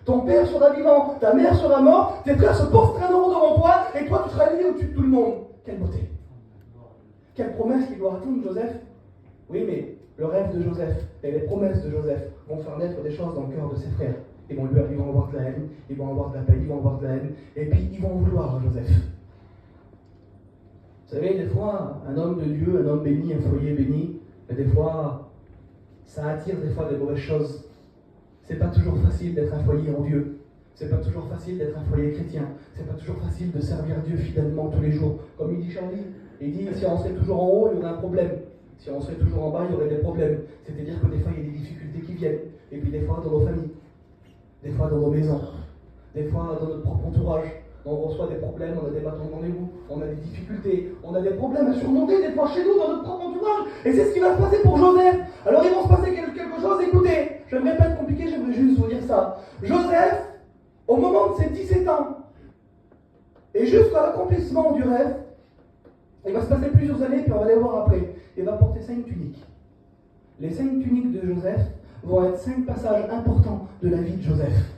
Ton père sera vivant, ta mère sera morte, tes frères se prosterneront devant toi, et toi tu seras élevé au-dessus de tout le monde. Quelle beauté! Quelle promesse qu'il doit attendre Joseph? Oui, mais le rêve de Joseph et les promesses de Joseph vont faire naître des choses dans le cœur de ses frères. Ils vont avoir de la haine, ils vont avoir de la peine, ils vont avoir de la haine, et puis ils vont vouloir à Joseph. Vous savez, des fois, un homme de Dieu, un homme béni, un foyer béni, mais des fois, ça attire des fois des mauvaises choses. C'est pas toujours facile d'être un foyer en Dieu. C'est pas toujours facile d'être un foyer chrétien. C'est pas toujours facile de servir Dieu fidèlement tous les jours. Comme il dit Charlie, il dit si on serait toujours en haut, il y aurait un problème. Si on serait toujours en bas, il y aurait des problèmes. C'est-à-dire que des fois, il y a des difficultés qui viennent. Et puis des fois, dans nos familles, des fois dans nos maisons, des fois dans notre propre entourage, on reçoit des problèmes, on a des bâtons de rendez-vous, on a des difficultés, on a des problèmes à surmonter des fois chez nous, dans notre propre entourage. Et c'est ce qui va se passer pour Joseph. Alors il va se passer quelque chose, écoutez, j'aimerais pas être compliqué, j'aimerais juste vous dire ça. Joseph, au moment de ses 17 ans, et jusqu'à l'accomplissement du rêve, il va se passer plusieurs années, puis on va les voir après. Il va porter 5 tuniques. Les 5 tuniques de Joseph vont être 5 passages importants de la vie de Joseph.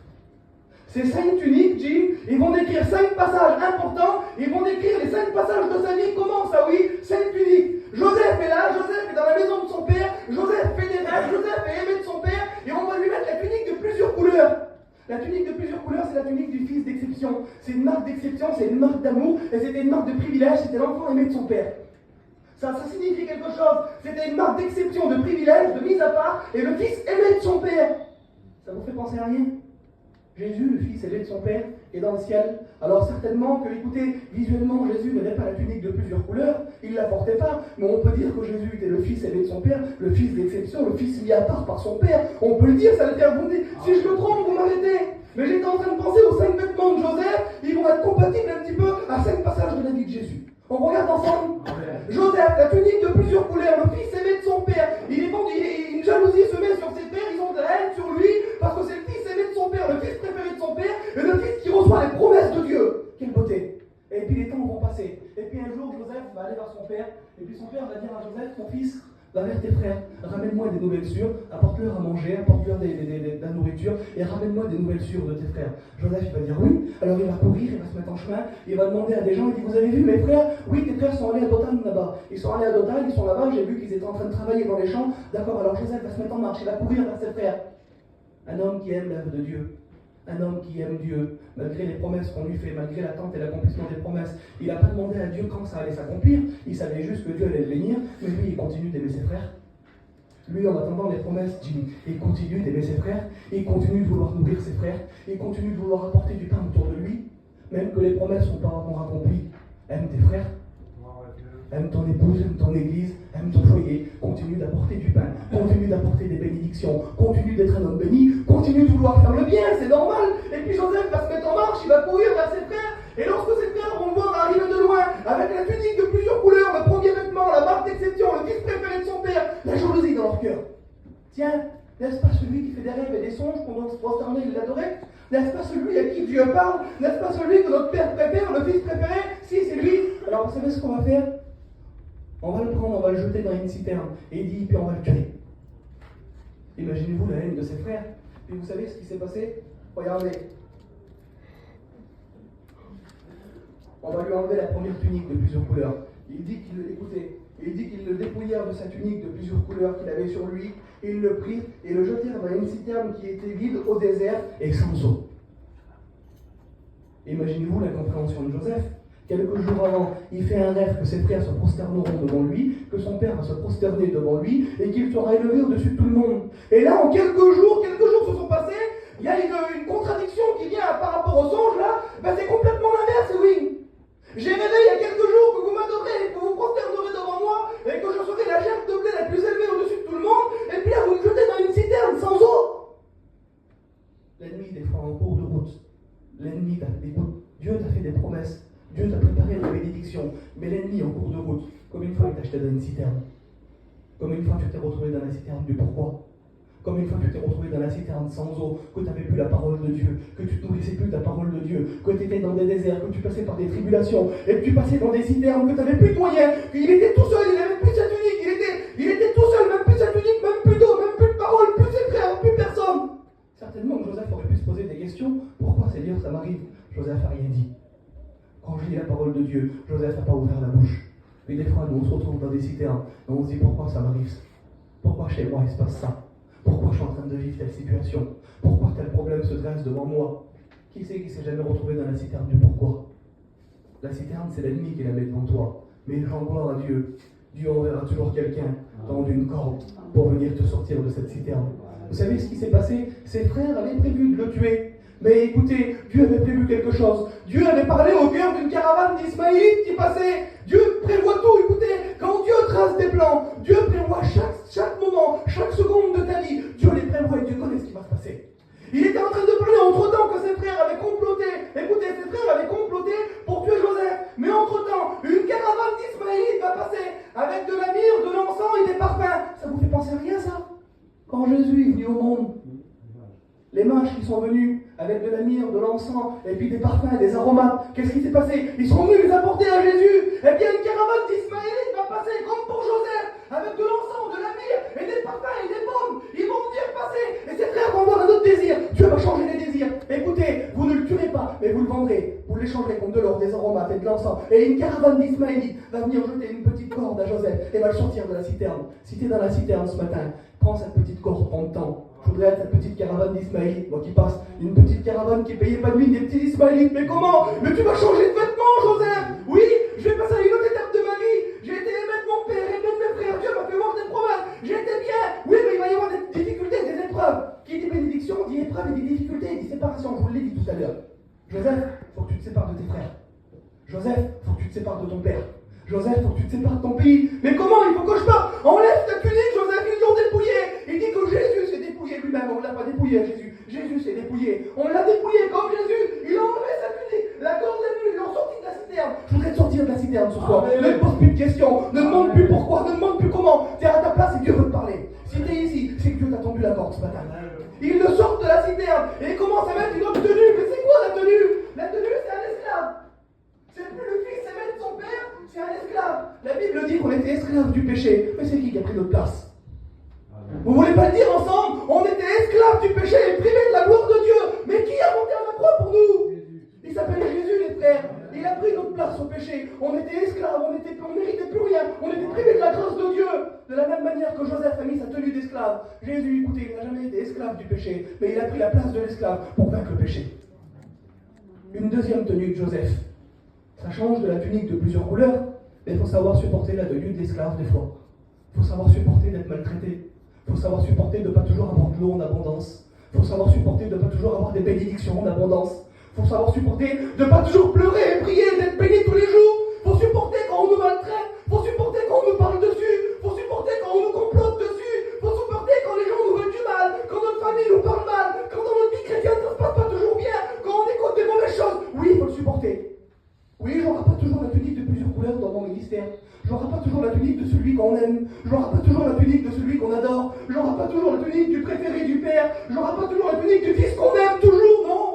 Ces 5 tuniques, Jim, ils vont décrire 5 passages importants, ils vont décrire les 5 passages de sa vie. Comment ça, oui? 5 tuniques. Joseph est là, Joseph est dans la maison de son père, Joseph fait des rêves, Joseph est aimé de son père, et on va lui mettre la tunique de plusieurs couleurs. La tunique de plusieurs couleurs, c'est la tunique du fils d'exception. C'est une marque d'exception, c'est une marque d'amour, et c'était une marque de privilège, c'était l'enfant aimé de son père. Ça signifie quelque chose. C'était une marque d'exception, de privilège, de mise à part, et le fils aimé de son père. Ça vous fait penser à rien? Jésus, le fils aimé de son père, est dans le ciel. Alors certainement que, écoutez, visuellement, Jésus n'avait pas la tunique de plusieurs couleurs, il ne la portait pas, mais on peut dire que Jésus était le fils aimé de son père, le fils d'exception, le fils mis à part par son père. On peut le dire, ça le fait abonder. Si je me trompe, vous m'arrêtez. Mais j'étais en train de penser aux 5 vêtements de Joseph, ils vont être compatibles un petit peu à 5 passages de la vie de Jésus. On regarde ensemble. Joseph, la tunique de plusieurs couleurs, le fils aimé de son père. Une jalousie se met sur ses pères, ils ont de la haine sur lui, parce que c'est le fils aimé de son père, le fils préféré de son père, et le fils qui reçoit les promesses de Dieu. Quelle beauté! Et puis les temps vont passer. Et puis un jour, Joseph va aller vers son père, et puis son père va dire à Joseph, mon fils, va vers tes frères, ramène-moi des nouvelles sûres, apporte-leur à manger, apporte-leur de la nourriture, et ramène-moi des nouvelles sûres de tes frères. Joseph, il va dire oui, alors il va courir, il va se mettre en chemin, il va demander à des gens, il dit, vous avez vu mes frères? Oui, tes frères sont allés à Dothan là-bas. Ils sont allés à Dothan, ils sont là-bas, j'ai vu qu'ils étaient en train de travailler dans les champs. D'accord, alors Joseph va se mettre en marche, il va courir vers ses frères. Un homme qui aime l'œuvre de Dieu. Un homme qui aime Dieu, malgré les promesses qu'on lui fait, malgré l'attente et l'accomplissement des promesses. Il n'a pas demandé à Dieu quand ça allait s'accomplir, il savait juste que Dieu allait le bénir, mais lui, il continue d'aimer ses frères. Lui, en attendant les promesses, il continue d'aimer ses frères, il continue de vouloir nourrir ses frères, il continue de vouloir apporter du pain autour de lui, même que les promesses ne sont pas encore accomplies. Aime tes frères, aime ton épouse, aime ton église, aime ton foyer, continue d'apporter du pain, continue d'apporter des bénédictions, continue d'être un homme béni, continue de vouloir faire le bien, c'est normal. Et puis Joseph va se mettre en marche, il va courir vers ses frères, et lorsque ses frères vont le voir arriver de loin, avec la tunique de plusieurs couleurs, le premier vêtement, la marque d'exception, le fils préféré de son père, la jalousie dans leur cœur. Tiens, n'est-ce pas celui qui fait des rêves et des songes qu'on doit se prosterner et l'adorer? N'est-ce pas celui à qui Dieu parle? N'est-ce pas celui que notre père préfère, le fils préféré? Si, c'est lui. Alors vous savez ce qu'on va faire? On va le prendre, on va le jeter dans une citerne. Et il dit, puis on va le tuer. Imaginez-vous la haine de ses frères. Et vous savez ce qui s'est passé? Regardez. On va lui enlever la première tunique de plusieurs couleurs. Il dit qu'il le dépouillèrent de sa tunique de plusieurs couleurs qu'il avait sur lui. Ils le prirent et le jetèrent dans une citerne qui était vide au désert et sans eau. Imaginez-vous l'incompréhension de Joseph. Quelques jours avant, il fait un rêve que ses frères se prosterneront devant lui, que son père va se prosterner devant lui, et qu'il sera élevé au-dessus de tout le monde. Et là, en quelques jours se sont passés, il y a une contradiction qui vient par rapport au songe, là, ben c'est complètement l'inverse, oui. J'ai rêvé il y a quelques jours que vous m'adorez, que vous prosternerez devant moi, et que je serai la gerbe de blé la plus élevée au-dessus de tout le monde, et puis là, vous me jetez dans une citerne sans eau. L'ennemi, des fois, en cours de route, l'ennemi, écoute, Dieu t'a fait des promesses. Dieu t'a préparé la bénédiction, mais l'ennemi en cours de route, comme une fois il t'a acheté dans une citerne, comme une fois tu t'es retrouvé dans la citerne du pourquoi, comme une fois tu t'es retrouvé dans la citerne sans eau, que tu n'avais plus la parole de Dieu, que tu ne nourrissais plus de la parole de Dieu, que tu étais dans des déserts, que tu passais par des tribulations, et que tu passais dans des citernes, que tu n'avais plus de moyens, qu'il était tout seul, il n'avait plus sa tunique, il était tout seul, même plus sa tunique, même plus d'eau, même plus de parole, plus ses frères, plus personne. Certainement que Joseph aurait pu se poser des questions. appris la parole de Dieu, Joseph n'a pas ouvert la bouche. Mais des fois, nous, on se retrouve dans des citernes, et on se dit pourquoi ça m'arrive ça? Pourquoi chez moi il se passe ça? Pourquoi je suis en train de vivre telle situation? Pourquoi tel problème se dresse devant moi? Qui c'est qui s'est jamais retrouvé dans la citerne du pourquoi? La citerne, c'est l'ennemi qui la met devant toi. Mais rends gloire à Dieu. Dieu enverra toujours quelqu'un tendre une corde pour venir te sortir de cette citerne. Vous savez ce qui s'est passé? Ses frères avaient prévu de le tuer. Mais écoutez, Dieu avait prévu quelque chose. Dieu avait parlé au cœur d'une caravane d'Ismaélites qui passait. Dieu prévoit tout. Écoutez, quand Dieu trace des plans, Dieu prévoit chaque moment, chaque seconde de ta vie. Dieu les prévoit et Dieu connaît ce qui va se passer. Il était en train de parler entre-temps que ses frères avaient comploté. Écoutez, ses frères avaient comploté pour tuer Joseph. Mais entre-temps, une caravane d'Ismaélites va passer avec de la myrrhe, de l'encens et des parfums. Ça vous fait penser à rien, ça? Quand Jésus est venu au monde, les mages qui sont venus avec de la myrrhe, de l'encens, et puis des parfums, des aromates, qu'est-ce qui s'est passé? Ils sont venus les apporter à Jésus. Eh bien, une caravane d'Ismaélites va passer comme pour Joseph, avec de l'encens, de la myrrhe, et des parfums et des pommes. Ils vont venir passer, et ses frères vont avoir un autre désir. Dieu va changer les désirs. Écoutez, vous ne le tuerez pas, mais vous le vendrez. Vous l'échangerez contre de l'or, des aromates et de l'encens. Et une caravane d'Ismaélites va venir jeter une petite corde à Joseph et va le sortir de la citerne. Si tu es dans la citerne ce matin, prends cette petite corde, prends le temps. Je voudrais être cette petite caravane d'Ismaélites, moi qui passe, une petite caravane qui payait pas de nuit, des petits Ismaélites. Mais comment? Mais tu vas changer de vêtements, Joseph! Oui, je vais passer à une autre étape de ma vie. J'ai été aimé de mon père, aimé de mes frères. Dieu m'a fait voir des promesses. J'ai été bien. Oui, mais il va y avoir des difficultés, des épreuves. Qui dit bénédiction, dit épreuve et dit difficulté, dit séparation. Je vous l'ai dit tout à l'heure. Joseph, faut que tu te sépares de tes frères. Joseph, faut que tu te sépares de ton père. Joseph, faut que tu te sépares de ton pays. Mais comment? Il faut que je parte. Enlève ta tunique, Joseph, ils l'ont dépouillé. Il dit que Jésus s'est dépouillé lui-même. On ne l'a pas dépouillé à Jésus. Jésus s'est dépouillé. On l'a dépouillé comme Jésus. Il a enlevé sa tunique. La corde est venue. Ils l'ont sorti de la citerne. Je voudrais te sortir de la citerne ce soir. Ne te pose plus de questions. Ne demande plus pourquoi. Ne demande plus comment. Tu es à ta place et Dieu veut te parler. Si tu es ici, c'est que Dieu t'a tendu la corde ce matin. Il le sort de la citerne et il commence à mettre une autre tenue. Mais c'est quoi la tenue? La tenue, c'est un esclave. C'est plus le fils aimé de son père, c'est un esclave. La Bible dit qu'on était esclaves du péché. Mais c'est qui a pris notre place? Vous voulez pas le dire ensemble? On était esclaves du péché et privés de la gloire de Dieu. Mais qui a monté à la croix pour nous? Il s'appelle Jésus, les frères. Il a pris notre place au péché. On était esclaves, on méritait plus rien. On était privés de la grâce de Dieu. De la même manière que Joseph a mis sa tenue d'esclave. Jésus, écoutez, il n'a jamais été esclave du péché, mais il a pris la place de l'esclave pour vaincre le péché. Une deuxième tenue de Joseph. Ça change de la tunique de plusieurs couleurs, mais il faut savoir supporter la tenue de l'esclave des fois. Il faut savoir supporter d'être maltraité. Il faut savoir supporter de ne pas toujours avoir de l'eau en abondance. Il faut savoir supporter de ne pas toujours avoir des bénédictions en abondance. Il faut savoir supporter de ne pas toujours pleurer et prier, d'être béni tous les jours. Il faut supporter quand on nous maltraite. Il faut supporter quand on nous parle dessus. Il faut supporter quand on nous complote dessus. Il faut supporter quand les gens nous veulent du mal, quand notre famille nous parle mal, quand dans notre vie chrétienne ça ne se passe pas toujours bien, quand on écoute des mauvaises choses. Oui, il faut le supporter. Oui, j'aurai pas toujours la tunique de plusieurs couleurs dans mon ministère. J'aurai pas toujours la tunique de celui qu'on aime. J'aurai pas toujours la tunique de celui qu'on adore. J'aurai pas toujours la tunique du préféré du père. J'aurai pas toujours la tunique du fils qu'on aime toujours, non.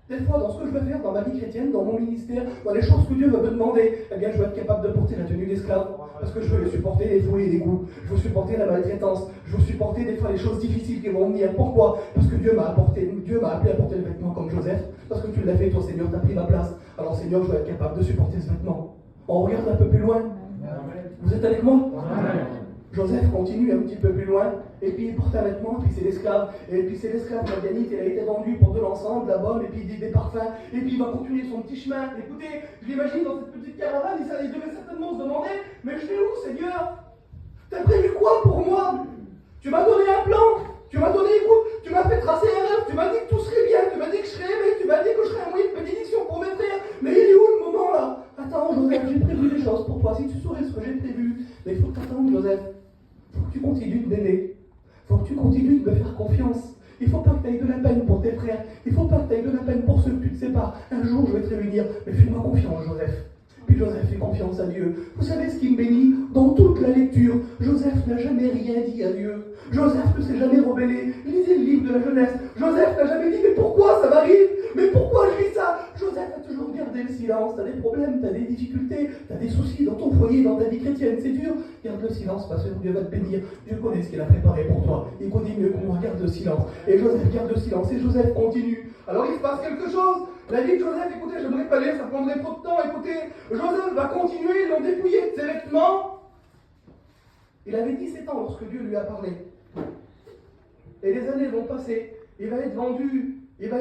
Des fois, dans ce que je vais faire dans ma vie chrétienne, dans mon ministère, dans les choses que Dieu va me demander, eh bien, je vais être capable de porter la tenue d'esclave. Parce que je veux supporter les fouets et les coups. Je veux supporter la maltraitance. Je veux supporter des fois les choses difficiles qui vont venir. Pourquoi? Parce que Dieu m'a appelé à porter le vêtement comme Joseph. Parce que tu l'as fait, toi, Seigneur, tu as pris ma place. Alors, Seigneur, je dois être capable de supporter ce vêtement. On regarde un peu plus loin. Vous êtes avec moi? Joseph continue un petit peu plus loin, et puis il porte un vêtement, puis c'est l'esclave, et puis c'est l'esclave madianite, il a été vendu pour de l'encens, de la baume, et puis des parfums, et puis il va continuer son petit chemin. Écoutez, je l'imagine dans cette petite caravane, il devait certainement se demander, mais je vais où, Seigneur? T'as prévu quoi pour moi? Tu m'as donné un plan, tu m'as donné, écoute, tu m'as fait tracer un rêve, tu m'as dit que tout serait bien, tu m'as dit que je serais aimé, tu m'as dit que je serais un moyen de bénédiction pour mes frères, mais il est où le moment là? Attends, Joseph, j'ai prévu des choses pour toi, si tu saurais ce que j'ai prévu, mais il faut que t'attendes, Joseph. Il faut que tu continues de m'aimer. Il faut que tu continues de me faire confiance. Il ne faut pas que tu ailles de la peine pour tes frères. Il ne faut pas que tu ailles de la peine pour ceux que tu te sépares. Un jour, je vais te réunir. Mais fais-moi confiance, Joseph. Puis Joseph fait confiance à Dieu. Vous savez ce qui me bénit? Dans toute la lecture, Joseph n'a jamais rien dit à Dieu. Joseph ne s'est jamais rebellé. Lisez le livre de la jeunesse. Joseph n'a jamais dit, mais pourquoi ça m'arrive? Mais pourquoi je vis ça? Joseph a toujours gardé garder le silence. Tu as des problèmes, tu as des difficultés, tu as des soucis dans ton foyer, dans ta vie chrétienne, c'est dur. Garde le silence parce que Dieu va te bénir. Dieu connaît ce qu'il a préparé pour toi. Il connaît mieux que moi, garde le silence. Et Joseph garde le silence. Et Joseph continue. Alors il se passe quelque chose. La vie de Joseph, écoutez, je n'aimerais pas lire, ça prendrait trop de temps. Écoutez, Joseph va continuer, ils l'ont dépouillé de ses vêtements. Il avait 17 ans lorsque Dieu lui a parlé. Et les années vont passer. Il va être vendu il va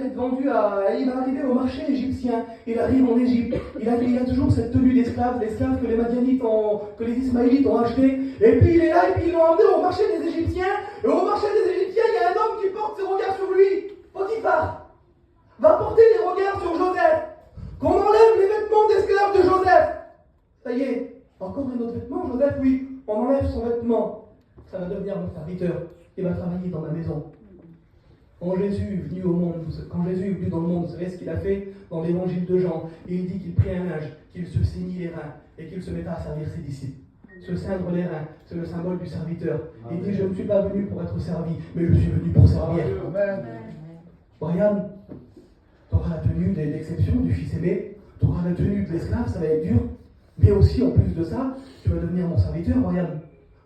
arriver au marché égyptien. Il arrive en Égypte. Il a toujours cette tenue d'esclave, l'esclave que les Madianites que les Ismaélites ont acheté. Et puis il est là, et puis ils l'ont emmené au marché des Égyptiens. Et au marché des Égyptiens, il y a un homme qui porte ses regards sur lui. Potiphar va porter les regards sur Joseph. Qu'on enlève les vêtements d'esclave de Joseph. Ça y est, encore un autre vêtement, Joseph, oui. On enlève son vêtement. Ça va devenir mon serviteur. Il va travailler dans ma maison. Quand Jésus est venu dans le monde, vous savez ce qu'il a fait dans l'évangile de Jean? Il dit qu'il prit un linge, qu'il se ceignit les reins et qu'il se metta à servir ses disciples. Se ceindre les reins, c'est le symbole du serviteur. Il dit, je ne suis pas venu pour être servi, mais je suis venu pour servir. Brian, tu auras la tenue d'exception du fils aimé, tu auras la tenue de l'esclave, ça va être dur, mais aussi en plus de ça, tu vas devenir mon serviteur, Brian.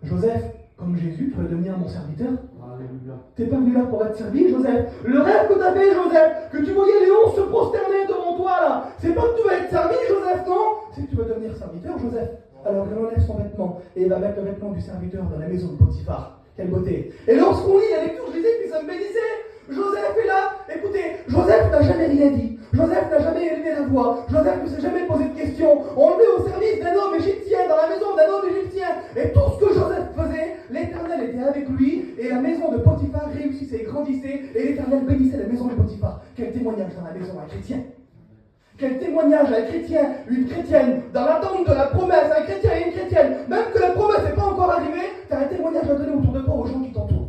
Joseph, comme Jésus, tu vas devenir mon serviteur. Tu n'es pas venu là pour être servi, Joseph. Le rêve que tu as fait, Joseph, que tu voyais Léon se prosterner devant toi là, c'est pas que tu vas être servi, Joseph, non, c'est que tu vas devenir serviteur, Joseph. Alors il enlève son vêtement et il va mettre le vêtement du serviteur dans la maison de Potiphar. Quelle beauté. Et lorsqu'on lit la lecture, je disais que ça me bénissait. Joseph est là. Écoutez, Joseph n'a jamais rien dit. Joseph n'a jamais élevé la voix. Joseph ne s'est jamais posé de questions. On le met au service d'un homme égyptien, dans la maison d'un homme égyptien. Et tout ce que Joseph faisait, l'Éternel était avec lui. Et la maison de Potiphar réussissait et grandissait. Et l'Éternel bénissait la maison de Potiphar. Quel témoignage dans la maison un chrétien. Quel témoignage un chrétien, une chrétienne, dans l'attente de la promesse, un chrétien et une chrétienne, même que la promesse n'est pas encore arrivée, tu as un témoignage à donner autour de toi aux gens qui t'entourent.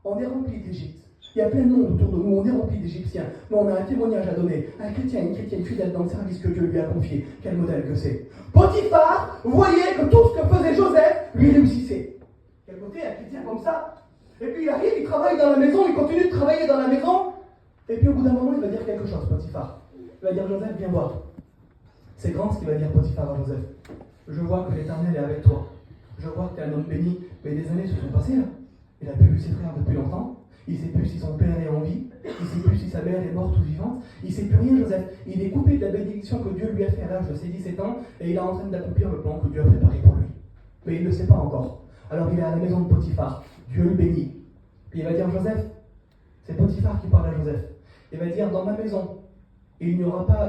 On est rempli d'Égypte. Il y a plein de monde autour de nous, on est rempli d'Égyptiens, mais on a un témoignage à donner. Un chrétien et une chrétienne fidèle dans le service que Dieu lui a confié. Quel modèle que c'est. Potiphar voyait que tout ce que faisait Joseph lui réussissait. Quel côté, un chrétien comme ça. Et puis il arrive, il travaille dans la maison, il continue de travailler dans la maison, et puis au bout d'un moment, il va dire quelque chose, Potiphar. Il va dire, Joseph, viens voir. C'est grand ce qu'il va dire Potiphar à Joseph. Je vois que l'Éternel est avec toi. Je vois que tu es un homme béni, mais des années se sont passées là. Il n'a plus vu ses frères depuis longtemps. Il ne sait plus si son père est en vie. Il ne sait plus si sa mère est morte ou vivante. Il ne sait plus rien, Joseph. Il est coupé de la bénédiction que Dieu lui a fait à l'âge de ses 17 ans et il est en train d'accomplir le plan que Dieu a préparé pour lui. Mais il ne le sait pas encore. Alors il est à la maison de Potiphar. Dieu le bénit. Puis il va dire, Joseph, c'est Potiphar qui parle à Joseph. Il va dire, dans ma maison, il n'y aura pas,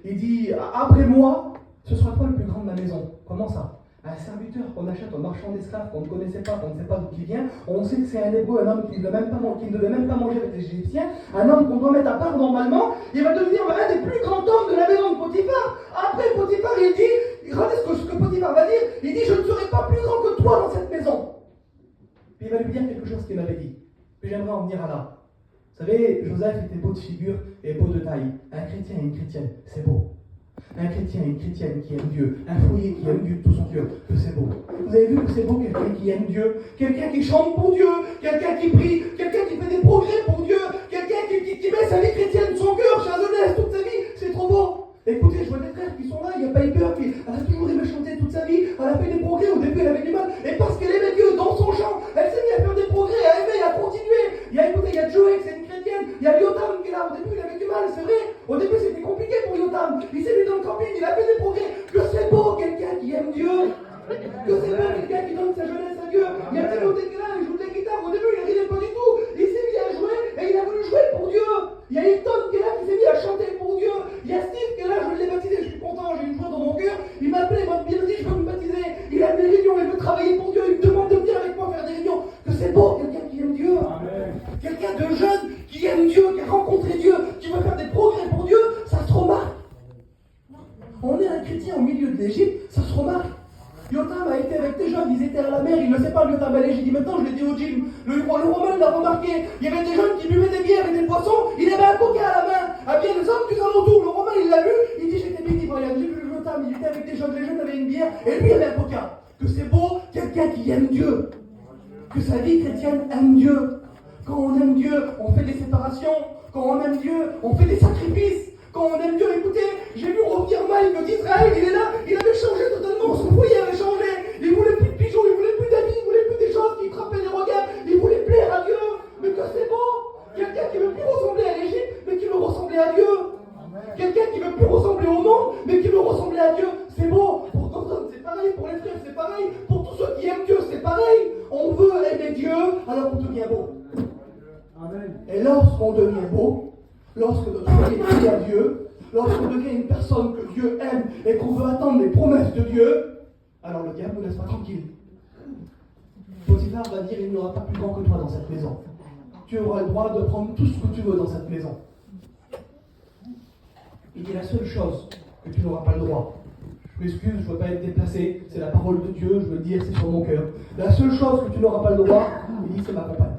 il dit, après moi, ce sera toi le plus grand de ma maison. Comment ça? Un serviteur qu'on achète au marchand d'esclaves, qu'on ne connaissait pas, qu'on ne sait pas d'où il vient, on sait que c'est un hébreu, un homme qui ne devait même pas manger avec les Égyptiens, un homme qu'on doit mettre à part normalement, il va devenir un des plus grands hommes de la maison de Potiphar. Après Potiphar, il dit, regardez ce que Potiphar va dire, il dit, je ne serai pas plus grand que toi dans cette maison. Puis il va lui dire quelque chose qu'il m'avait dit. Puis j'aimerais en venir à là. Vous savez, Joseph était beau de figure et beau de taille. Un chrétien et une chrétienne, c'est beau. Un chrétien et une chrétienne qui aime Dieu, un foyer qui aime Dieu de tout son cœur, que c'est beau. Vous avez vu que c'est beau, quelqu'un qui aime Dieu, quelqu'un qui chante pour Dieu, quelqu'un qui prie, quelqu'un qui fait des progrès pour Dieu, quelqu'un qui met sa vie chrétienne, son cœur, sa jeunesse, toute sa vie, c'est trop beau. Écoutez, je vois des frères qui sont là, il n'y a pas eu peur, elle a toujours aimé chanter toute sa vie, elle a fait des progrès, au début elle avait du mal, et parce qu'elle aimait Dieu dans son chant, elle s'est mise à faire des progrès, à aimer, à continuer. Il y a Joey, c'est une chrétienne, il y a Yotam qui est là, au début il avait du mal, c'est vrai, au début c'était compliqué pour Yotam, il s'est mis dans le camping, il a fait des progrès, que c'est beau quelqu'un qui aime Dieu, que c'est beau quelqu'un qui donne sa jeunesse à Dieu. Il y a Timothée qui est là, il joue de la guitare, au début il n'arrivait pas du tout, il s'est mis à jouer, et il a voulu jouer pour Dieu. Il y a Hilton qui est là, qui s'est mis à chanter pour Dieu. Il y a Steve qui est là, je l'ai baptisé, je suis content, j'ai une joie dans mon cœur. Il m'a appelé, il m'a bien dit, je veux me baptiser. Il a des réunions, il veut travailler pour Dieu, il me demande de venir avec moi faire des réunions. Que c'est beau, quelqu'un qui aime Dieu. Amen. Quelqu'un de jeune qui aime Dieu, qui a rencontré Dieu, qui veut faire des progrès pour Dieu, ça se remarque. On est un chrétien au milieu de l'Égypte, ça se remarque. Yotam a été avec des jeunes, ils étaient à la mer, il ne sait pas Yotam allait, j'ai dit maintenant je l'ai dit au gym, le Romain l'a remarqué, il y avait des jeunes qui buvaient des bières et des poissons, il avait un coca à la main, à bien les hommes du alentour, le Romain il l'a vu, il dit j'étais béni, regarde, j'ai vu le Yotam, il était avec des jeunes, les jeunes avaient une bière, et lui il avait un coca. Que c'est beau, quelqu'un qui aime Dieu, que sa vie chrétienne aime Dieu. Quand on aime Dieu, on fait des séparations, quand on aime Dieu, on fait des sacrifices. Quand on aime Dieu, écoutez, j'ai vu revenir Mike d'Israël, il est là, il avait changé totalement, son foyer avait changé. Il voulait plus de pigeons, il voulait plus d'amis, il voulait plus des choses qui frappaient les regards, il voulait plaire à Dieu. Mais que c'est bon, quelqu'un qui veut plus ressembler à l'Égypte, mais qui veut ressembler à Dieu. Quelqu'un qui veut plus ressembler au monde, mais qui veut ressembler à Dieu. C'est bon, pour Gordon, c'est pareil, pour les frères, c'est pareil, pour tous ceux qui aiment Dieu, c'est pareil. On veut aimer Dieu, alors on devient beau. Amen. Et lorsqu'on devient beau, lorsque notre foi est liée à Dieu, lorsqu'on devient une personne que Dieu aime et qu'on veut attendre les promesses de Dieu, alors le diable ne nous laisse pas tranquille. Potiphar va dire, il n'y aura pas plus grand que toi dans cette maison. Tu auras le droit de prendre tout ce que tu veux dans cette maison. Il dit la seule chose que tu n'auras pas le droit. Je m'excuse, je ne veux pas être déplacé, c'est la parole de Dieu, je veux le dire, c'est sur mon cœur. La seule chose que tu n'auras pas le droit, il dit, c'est ma compagne.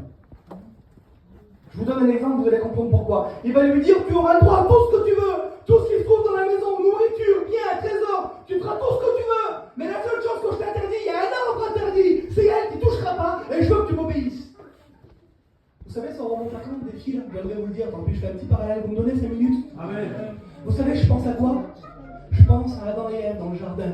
Je vous donne un exemple, vous allez comprendre pourquoi. Il va lui dire, tu auras le droit à tout ce que tu veux, tout ce qui se trouve dans la maison, nourriture, bien, trésor, tu feras tout ce que tu veux. Mais la seule chose que je t'interdis, il y a un arbre interdit, c'est elle qui ne touchera pas, et je veux que tu m'obéisses. Vous savez, ça remonte à quand des filles, je viendrai vous le dire, tant pis je fais un petit parallèle, vous me donnez 5 minutes. Amen. Vous savez, je pense à quoi? Je pense à Adam et Ève dans le jardin.